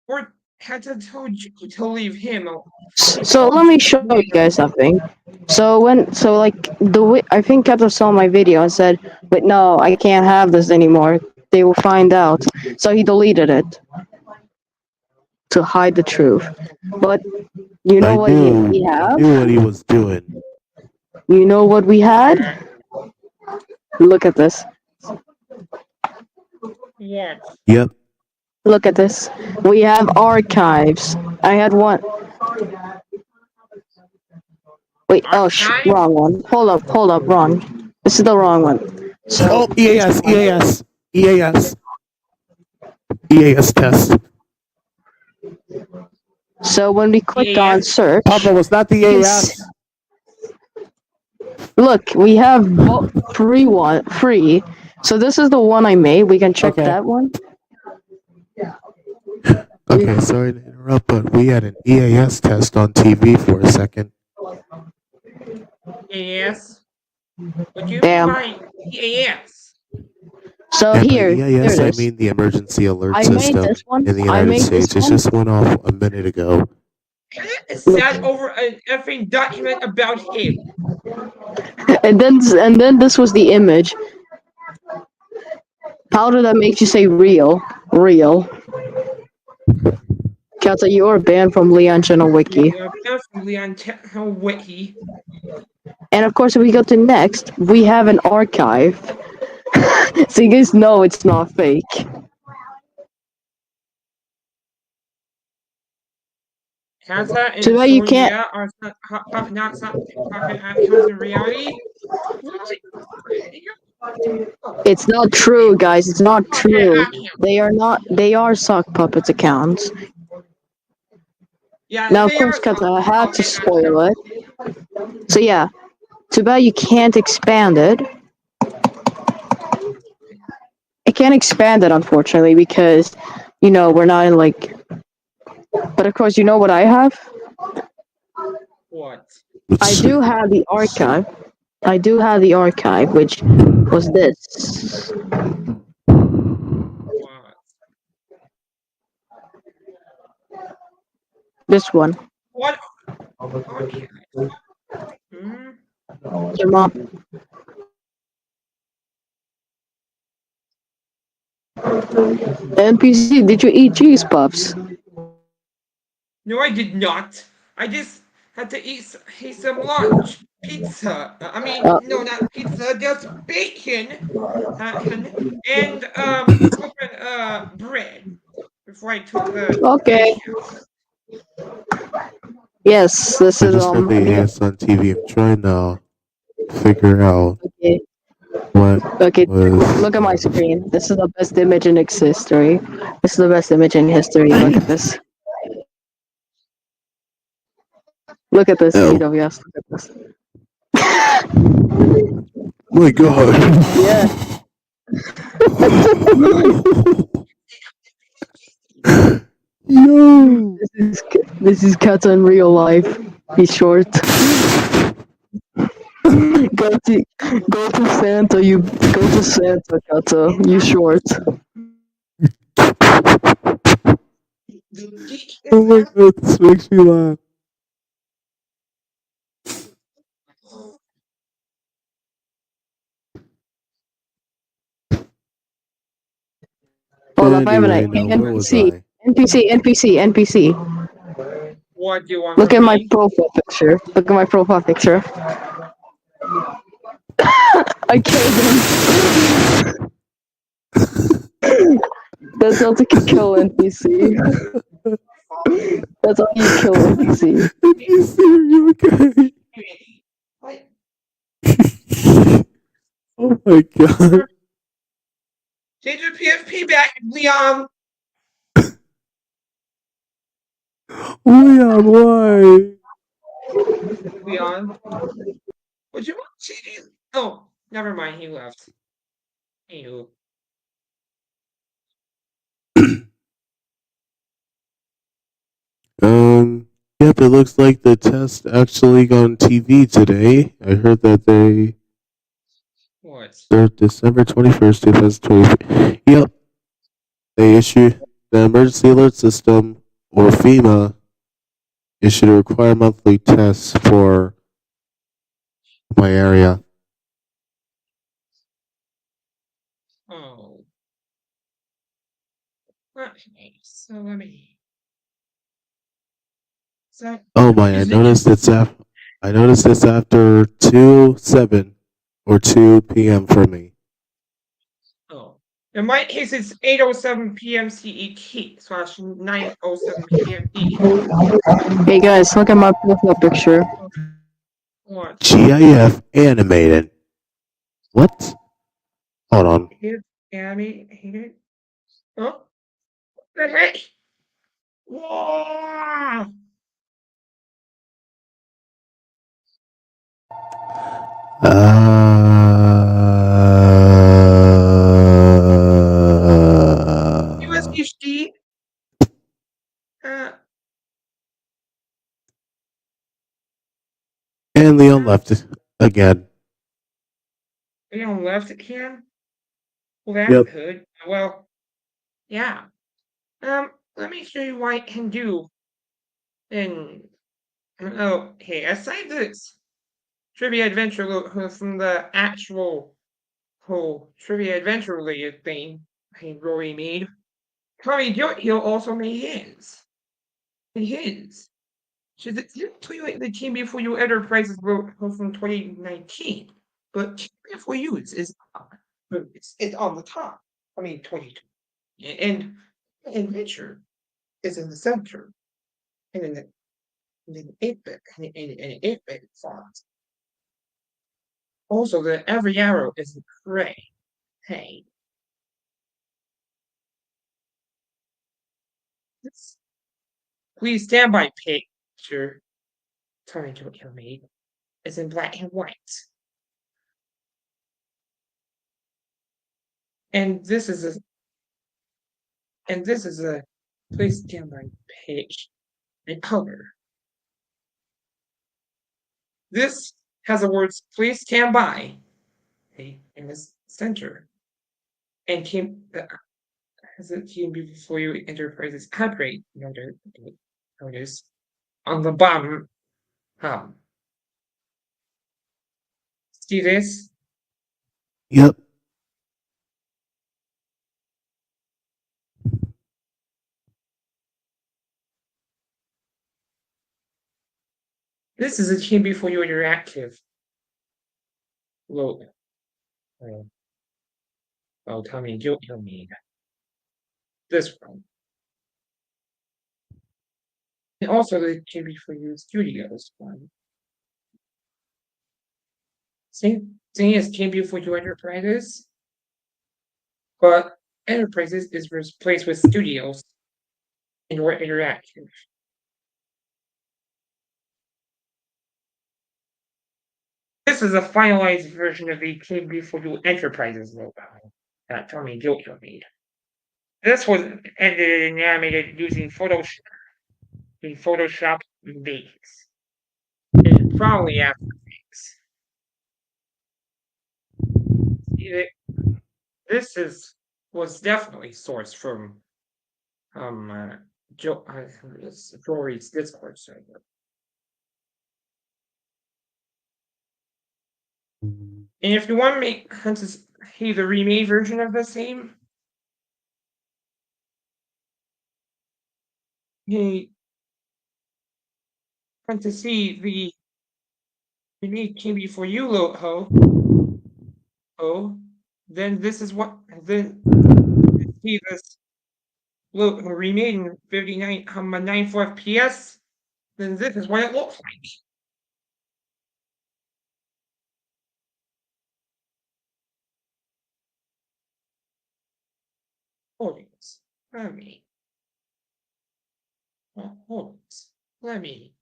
Or Kata told you to leave him alone? So let me show you guys something. I think Kata saw my video and said, "But no, I can't have this anymore. They will find out." So he deleted it to hide the truth. But you know what we have? I knew what he was doing. You know what we had? Look at this. Yes. Yep. Look at this. We have archives. I had one. Wait, Archive? wrong one. Hold up, wrong. This is the wrong one. So, EAS test. So when we clicked on search, Papa was not the EAS. Look, we have free. So this is the one I made. We can check Okay. that one. Okay, sorry to interrupt, but we had an EAS test on TV for a second. Yes. What do you mean Damn. by EAS? So And by here EAS, it I is. mean the emergency alert I made system this one. in the I United made this States. It one. just went off a minute ago. It said over an effing document about him. And then this was the image. How did that make you say real? Real. Kata, you are banned from Leon Channel Wiki. Definitely on Wiki. And of course, if we go to next, we have an archive. So you guys know it's not fake. Kata and So now you can't. Sonia are not something comes in reality. It's not true, guys. It's not true. I can't. They are not. They are sock puppets accounts. Yeah, Now, of they course, are Kata, I soft had to puppet spoil accounts. it. So yeah, too bad you can't expand it. I can't expand it, unfortunately, because we're not in like. But of course, you know what I have. What? Let's I see. do have the archive. I do have the archive, which was this. What? This one. What? Okay. Hmm. Your mom. NPC, did you eat cheese puffs? No, I did not. I just had to eat some lunch. Pizza. I mean, Uh, no, not pizza. Just bacon, and open bread before I took the okay. shower. Yes, this I is just had the EAS on TV. I'm trying to figure out okay. what Okay, was. look at my screen. This is the best image in history. This is the best image in history. Look at this. Look at this, Oh AWS. Look at this. my god. Yeah. Yo. This is Kata in real life. He's short. Go to Santa. You go to Santa, Kata. You short. Oh my god, this makes me laugh. Hold But up, I have an anyway, now where was NPC. I? NPC. What do you want Look from at my me? profile picture. Look at my profile picture. I killed him. That's how to kill NPC. That's how you kill NPC. NPC, are you okay? What? Oh my god. Change your PFP back, Leon. Leon, why? Leon. Would you want CD? Oh, never mind. He left. Anywho. Yep, it looks like the test actually got on TV today. I heard that What? they're December 21st, 2023. Yep, they issued the emergency alert system, or FEMA, issued a required monthly test for my area. Oh. Okay. So let me. So Oh my, is it? I noticed it's after 2/7 or 2 p.m. for me. Oh. In my case, it's 8:07 p.m. CET / 9:07 p.m. ET. Hey guys, look at my profile picture. What? GIF animated. What? Hold on. Hit Abby. Hit. Oh. What the heck? Whoa! USHD. And Leon left it again. Leon left it here. Well, that's Yep. good. Well, yeah. Let me show you what I can do. And oh, hey, aside this trivia adventure from the actual whole trivia adventure related thing Rory made, Tommy Hill also made his. His. So the Team Before You Enterprises wrote from 2019, but Team Before You is it's on the top. I mean, 22, and Adventure is in the center, and in the 8-bit and an 8-bit font. Also, the every arrow is gray. Hey, this please stand by picture Tommy Hill made is in black and white. And this is a please stand by page in color. This has the words please stand by in the center. And has a team before you enterprises outbreak notice on the bottom. See this? Yep. This is a team before you interactive logo. Oh, tell me, you'll need this one. And also the team before you studios one. Same thing as team before you enterprises, but enterprises is replaced with studios and more interactive. This is a finalized version of the Team Before You Enterprises logo that Tommy Gilkhill made. This was edited and animated using Photoshop base. And probably After Effects. This was definitely sourced from Jory's Discord server. And if you want to see the remade version of the same, you want to see the remade Team Before You logo. Oh, then this is what then see this logo remade in 94 FPS. Then this is what it looks like. Holdings. Let me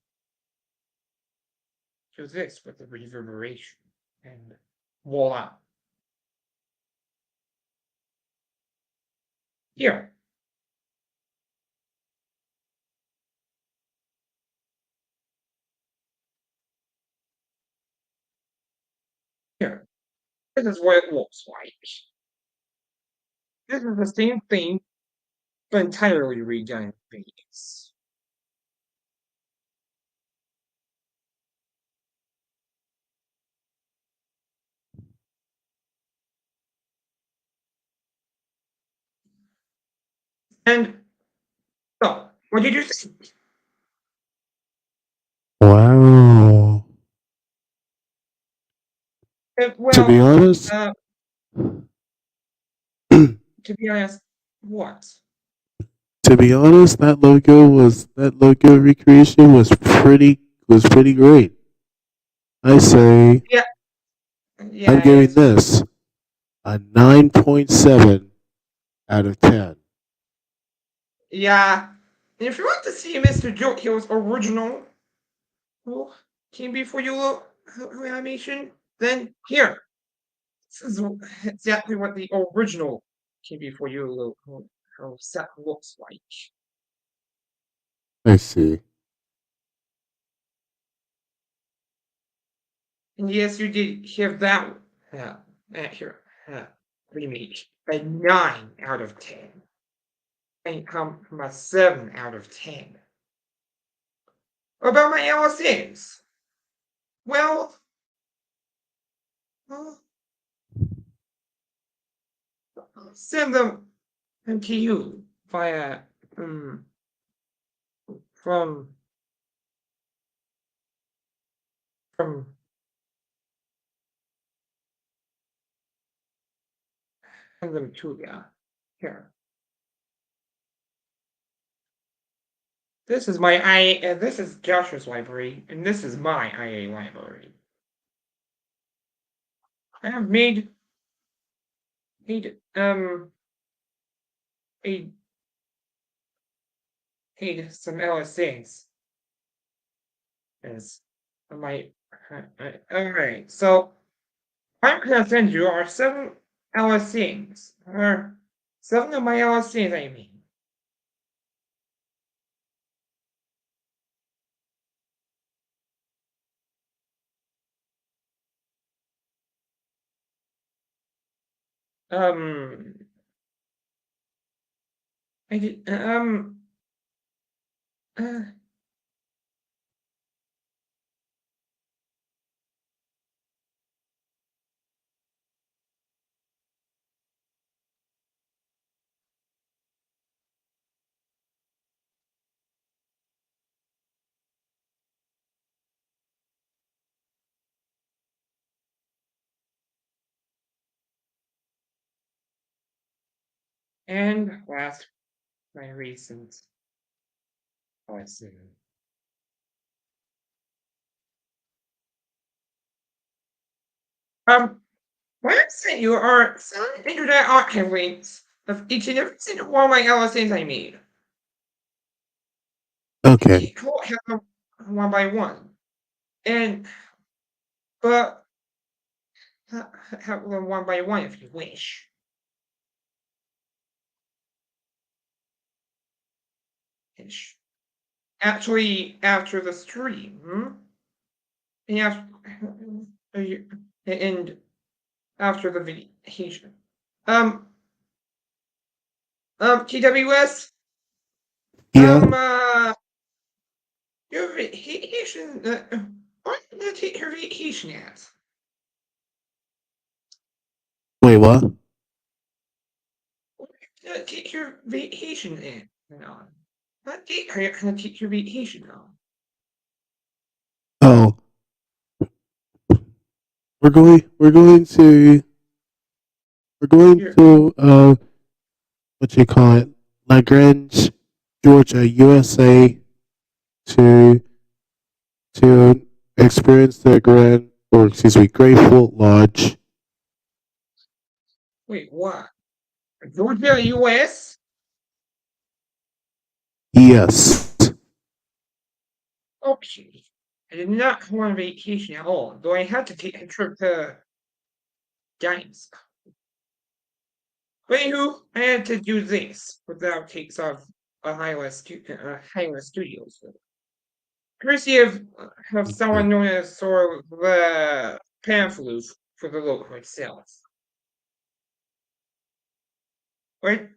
do this with the reverberation and voila. Here. Here. This is what it looks like. This is the same thing, but entirely redone base. And so, what did you think? Wow. Well, to be honest, what? to be honest, that logo recreation was pretty great. I say Yeah, I'm giving this a 9.7 out of 10. Yeah. And if you want to see Mr. Jokehill's original Team Before You animation, Then here, this is exactly what the original TV for you set looks like. I see. And yes, you did have that here remake a 9 out of 10. And come from a 7 out of 10. About my LSAs? Well, send them to you via from send them to you. Here. This is my IA. This is Joshua's library, and this is my IA library. I have made some LSAs. As my alright, so I'm gonna send you our 7 LSAs. Or 7 of my LSAs, I mean. I did and last my recent LSA. What I sent you are some internet archive links of each and every single one of my LSAs I made. Okay. You have them one by one. And but have them one by one if you wish. Actually, after the stream, and after the vacation, TWS, Yeah. your vacation, why did you take your vacation at? Wait, what? Take your vacation on. What date are you gonna take your vacation on? Oh, we're going Here, to what you call it, Lagrange, Georgia, USA, to experience the Great Fort Lodge. wait, what? Georgia, US? Yes. Okay. I did not go on vacation at all, though I had to take a trip to Giants. But anywho, I had to do this without takes off a Highwest Studios. Courtesy of someone known as sort of the pamphlet for the local itself. Right?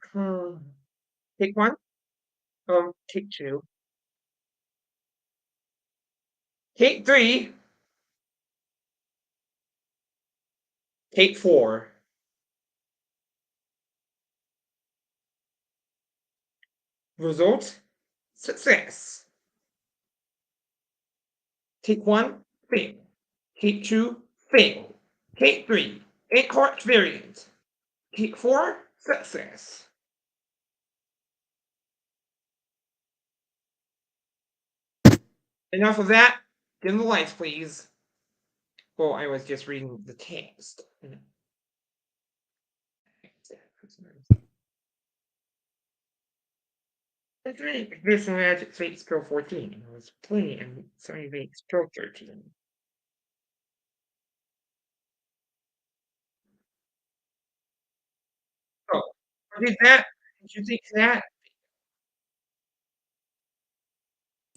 Take one. Take two. Take three. Take four. Result: success. Take one, fail. Take two, fail. Take three, incorrect variant. Take four, success. Enough of that. Dim the lights, please. Well, I was just reading the text. This Magic Fate Skill 14. It was plenty and Sony Fate Skill 13. Did that? Did you think that?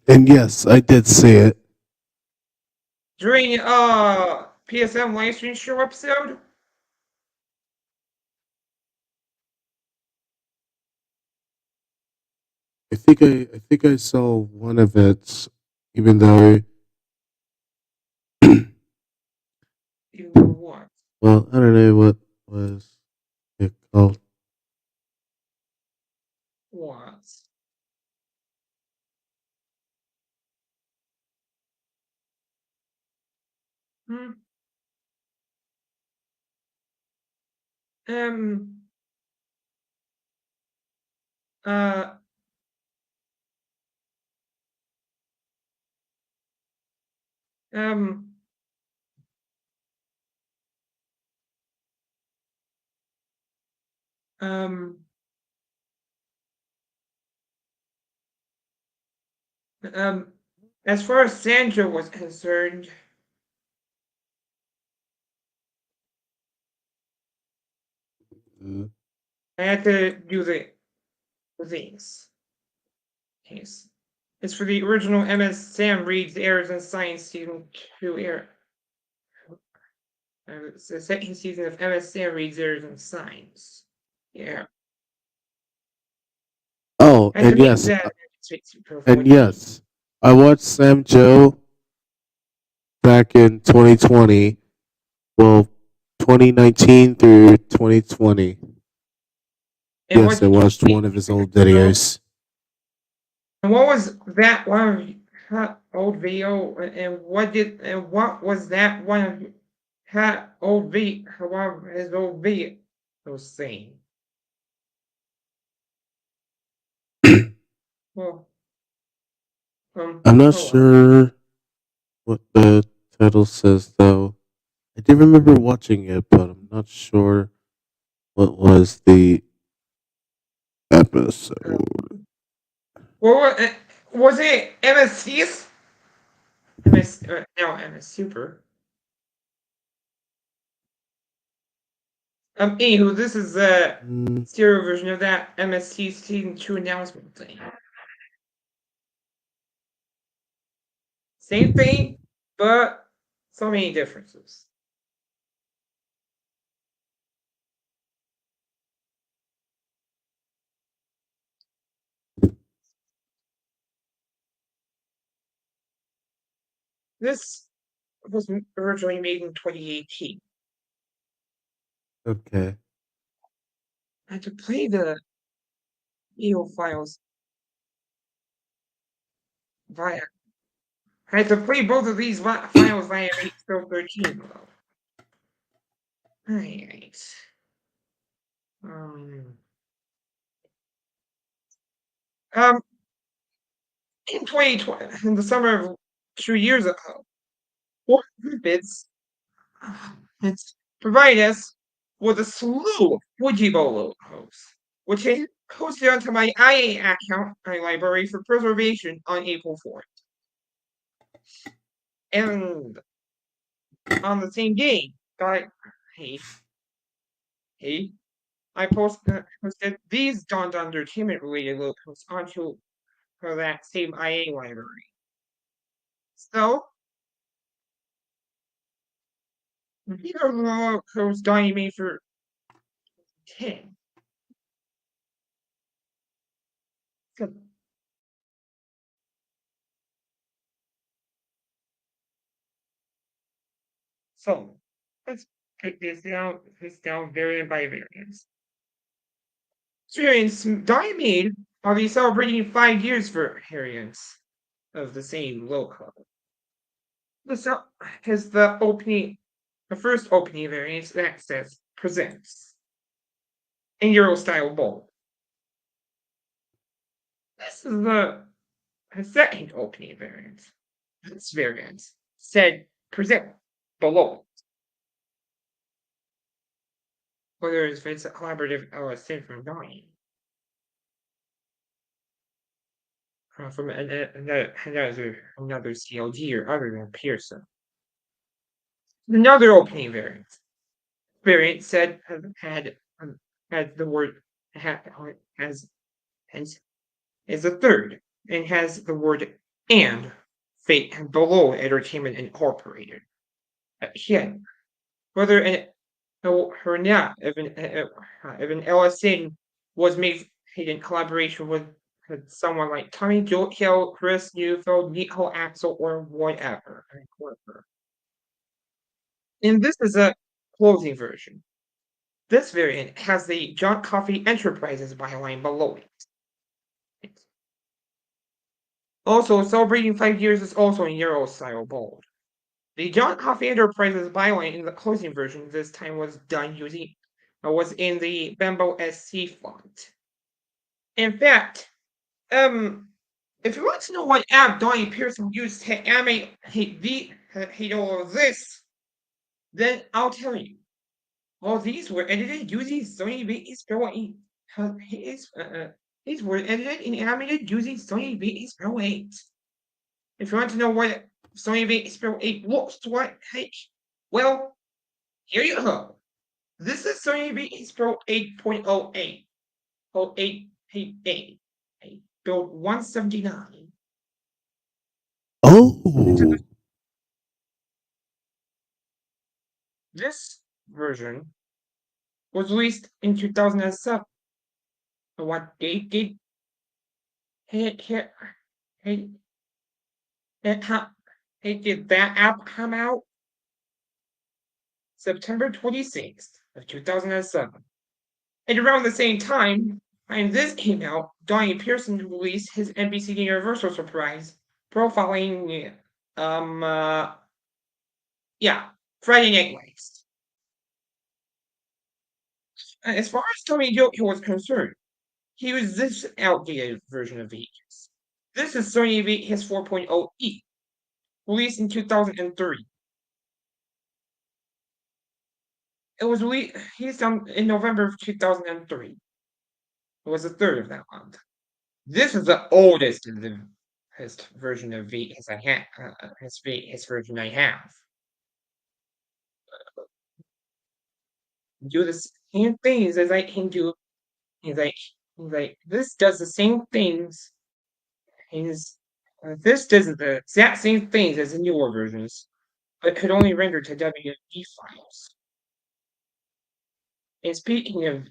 And yes, I did see it. During PSM Livestream show episode? I think I saw one of it, even though Even though what? well, I don't know what was it called. What? Hmm? Um uh um um um as far as Sandra was concerned, Uh, I had to do the things. Case. It's for the original MS Sam Reed's Errors in Science Season 2 air. It's the second season of MS Sam Reed's Errors in Science. Yeah. oh, I had to make that and 14. yes, I watched Sam Joe back in 2020. Well, 2019 through 2020. And Yes, what I did you watched think? one of his old videos. And what was that one of old video? And what was that one of that old video? However, his old video was saying. Well, I'm not oh well. sure what the title says though. I do remember watching it, but I'm not sure what was the episode. Well, was it MSC's? MS, no, MS Super. Anywho, this is the Mm, stereo version of that MSC Season 2 announcement thing. Same thing, but so many differences. This was originally made in 2018. okay. I had to play the video files via. I had to play both of these files via 8.13 though. Alright. Um, um, in 2020, in the summer of 2 years ago, what bits it's provided us with a slew of Fujibo logos, which I posted onto my IA account, my library, for preservation on April 4th. And on the same day, hey, hey, I posted these Dawn Entertainment related logos onto that same IA library. So, these are the logos Donnie made for 10. So, so let's break this down variant by variant. Variants Donnie made are we celebrating 5 years for variants of the same logo. This is the first opening variant that says presents in Euro style bold. This is the second opening variant. This variant said present below. Whether if it's a collaborative LSN from Donnie. From another CLG or other than Pearson. Another opening variant. Variant said had the word is the third and has the word and fate below Entertainment Incorporated. Again, whether or not if an LSN was made in collaboration with someone like Tommy Hill, Chris Newfield, Nico Axel, or whatever. And this is a closing version. This variant has the John Coffey Enterprises byline below it. Also, celebrating 5 years is also in Euro style bold. The John Coffey Enterprises byline in the closing version this time was in the Bembo SC font. In fact, if you want to know what app Donnie Pearson used to animate all of this, then I'll tell you. All these were edited using Sony Vegas Pro 8. These were edited and animated using Sony Vegas Pro 8. If you want to know what Sony Vegas Pro 8 looks like, well, here you go. This is Sony Vegas Pro 8.08. 0888. Build 179. Oh, This version was released in 2007. What date did did that app come out? September 26th of 2007. And around the same time, when this came out, Donnie Pearson released his NBC Universal surprise profiling Friday Night Lights. As far as Tommy Joker was concerned, he was this outdated version of Vegas. This is Sony Vegas 4.0e, released in 2003. It was released in November of 2003. It was the third of that month. This is the oldest of the version of Vegas I have. His version I have. Do the same things as I can do. He's like this does the same things. This does the exact same things as the newer versions, but could only render to WMD files. And speaking of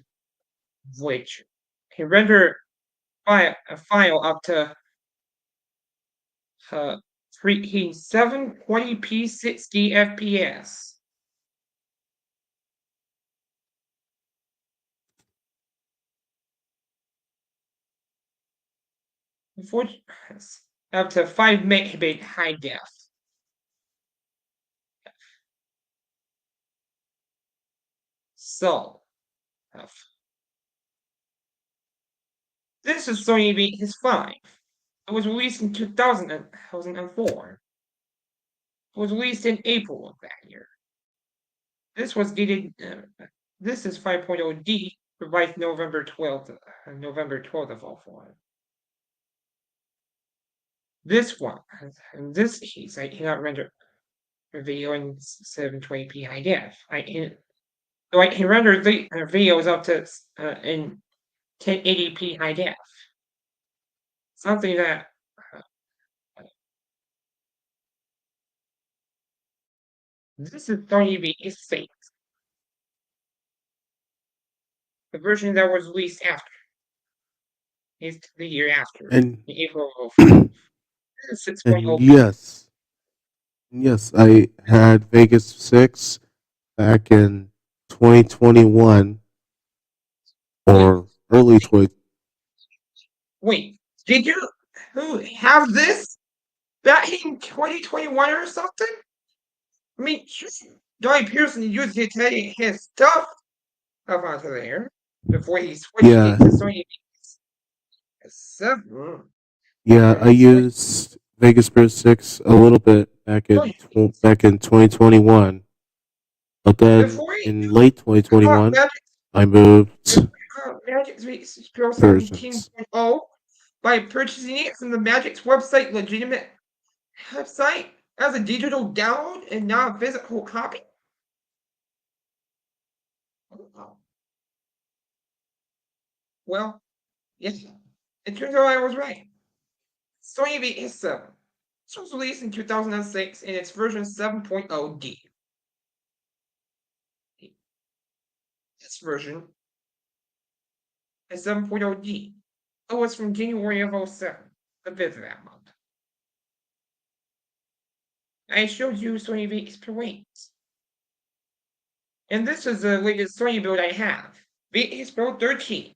which, can render a file up to 720p 60 FPS. Up to 5 megabit high def. So, this is Sony Vegas 5. It was released in 2004. It was released in April of that year. This was dated. This is 5.0D, revised November 12th of 04. This one, in this case, I cannot render video in 720p high def. I can render the videos up to in 1080p high def. Something that this is Sony Vegas 6. The version that was released after is the year after, and in April of 05. This is 6.0. yes, I had Vegas 6 back in 2021 or early 20. Wait, did you have this back in 2021 or something? I mean, Donnie Pearson used it to edit his stuff up onto there before he switched Yeah, it to Sony 7. yeah, I used Vegas Bear 6 a little bit back in 2021, but then Before he in late caught 2021, Magic, I moved Magic Pro versions. 17.0 by purchasing it from the Magic's website legitimate website as a digital download and not a physical copy. Well, yes, it turns out I was right. Sony VS7. This was released in 2006 in its version 7.0D. This version is 7.0D. It was from January of 07, a bit of that month. I showed you Sony VX and this is the latest Sony build I have. VX Pro 13.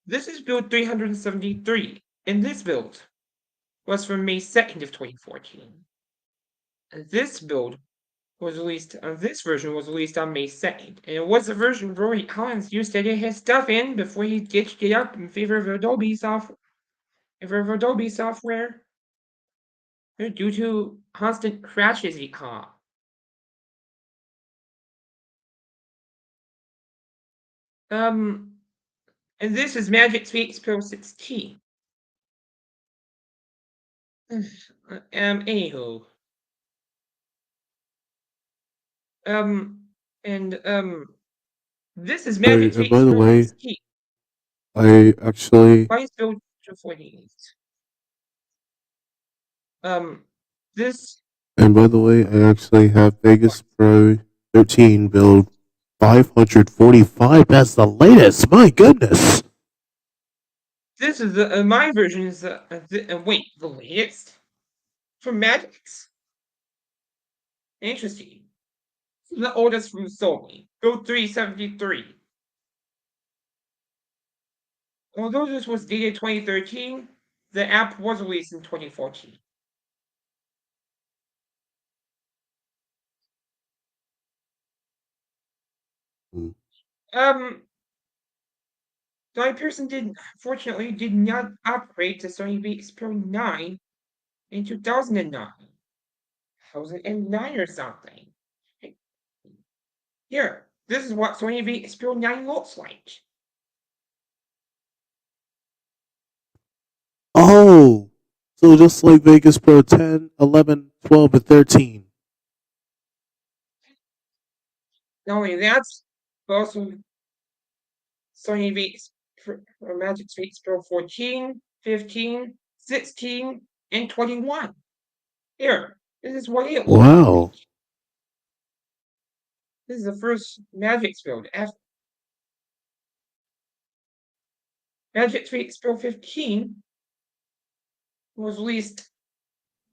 This is build 373, and this build was from May 2nd of 2014. And this build was released, this version was released on May 2nd, and it was the version Rory Collins used to edit his stuff in before he ditched it up in favor of Adobe software. Due to constant crashes he caught. And this is Magic Speaks Pro 16. Anywho. This is Magic And by the Pro way, 16. I actually, Mine's built to 48. This. and by the way, I actually have Vegas Pro 13 build 545. That's the latest. My goodness. This is the my version is wait, the latest from Magix. Interesting. The oldest from Sony, build 373. Although this was dated 2013, the app was released in 2014. Guy Pearson unfortunately did not upgrade to Sony VX Pro 9 in 2009. 2009 or something. Here, this is what Sony VX Pro 9 looks like. Oh, so just like Vegas Pro 10, 11, 12, and 13. Not only that, but also Sony VX Magic VX Pro 14, 15, 16, and 21. Here, this is what it looks Wow. like. This is the first Magic build ever. Magic VX Pro 15 was released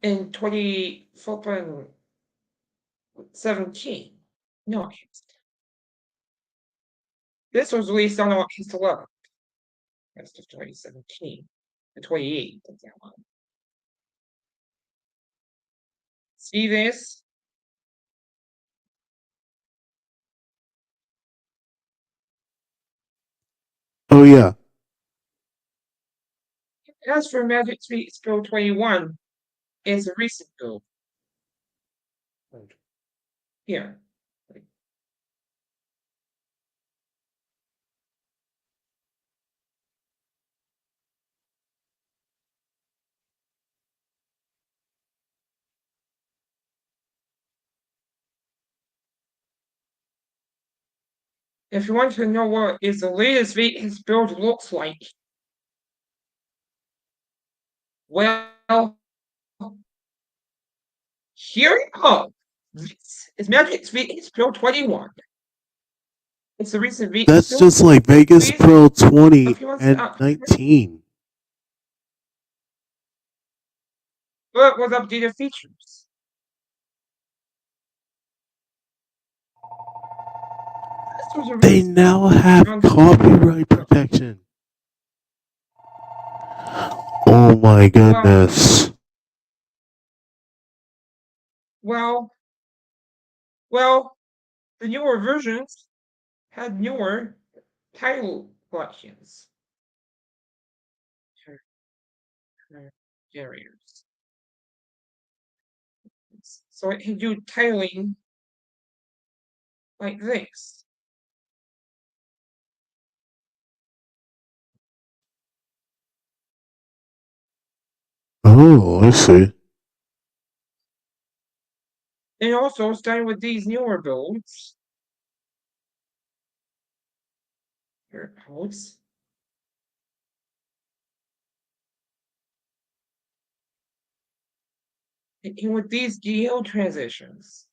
in 2017. No, this was released on August 11th. Rest of 2017. The 28th of that one. See this? Oh, yeah. As for Magic VX Pro 21, it's a recent build. Here. If you want to know what is the latest VX build looks like, well, here you go. This is Magic VX Pro 21. It's the recent VX That's build. just like Vegas Please, Pro 20 if you want and to 19. but with updated features. This was a They recent now have copyright protection. Oh my goodness. Well, the newer versions had newer title collections. Generators. So it can do titling like this. Oh, I see. And also, starting with these newer builds, Your house. And with these geo transitions,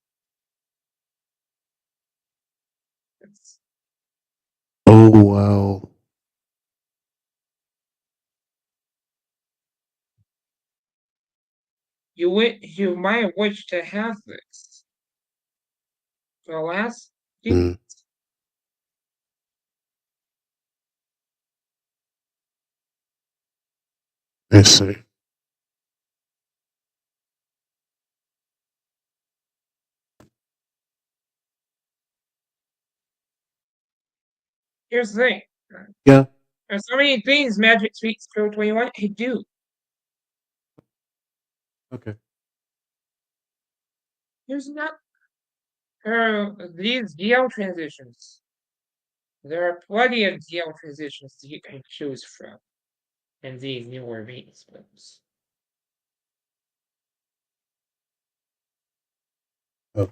Oh wow. you might wish to have this. The last Hmm. I see. Here's the thing. Yeah. There's so many things Magic Suite Pro 21 can do. Okay. There's not these geo transitions. There are plenty of geo transitions that you can choose from in these newer V splits. Oh.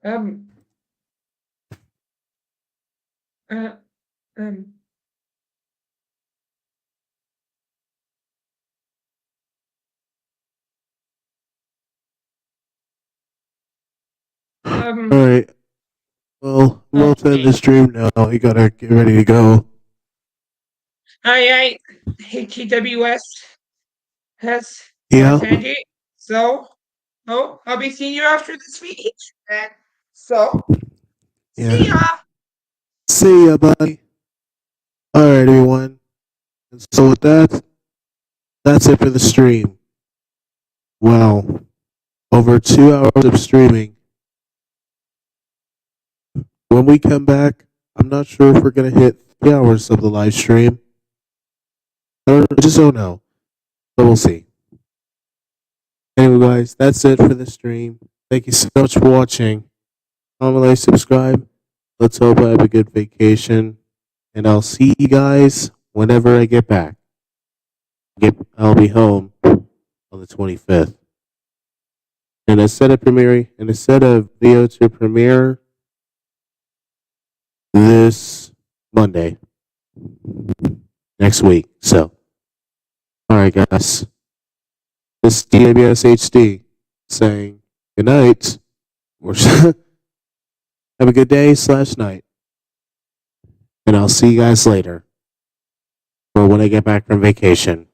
Um. Uh. Um. All right. Well, we'll end Okay. the stream now. We gotta get ready to go. I HTWS has Yeah. attended. So, oh, I'll be seeing you after this week. And so, see Yeah. ya. See ya, buddy. All right, everyone. And so with that, that's it for the stream. Wow. Over 2 hours of streaming. When we come back, I'm not sure if we're gonna hit 3 hours of the live stream. I just don't know. But we'll see. Anyway, guys, that's it for the stream. Thank you so much for watching. Comment, like, subscribe. Let's hope I have a good vacation. And I'll see you guys whenever I get back. I'll be home on the 25th. And instead of video to premiere this Monday, next week. So, all right, guys. This is DABS HD saying good night. Or have a good day/night. And I'll see you guys later. Or when I get back from vacation.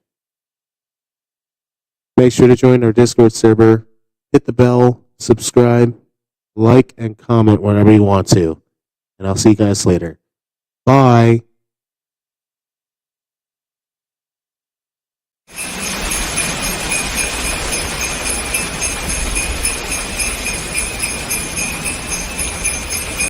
Make sure to join our Discord server. Hit the bell, subscribe, like, and comment whenever you want to. And I'll see you guys later. Bye.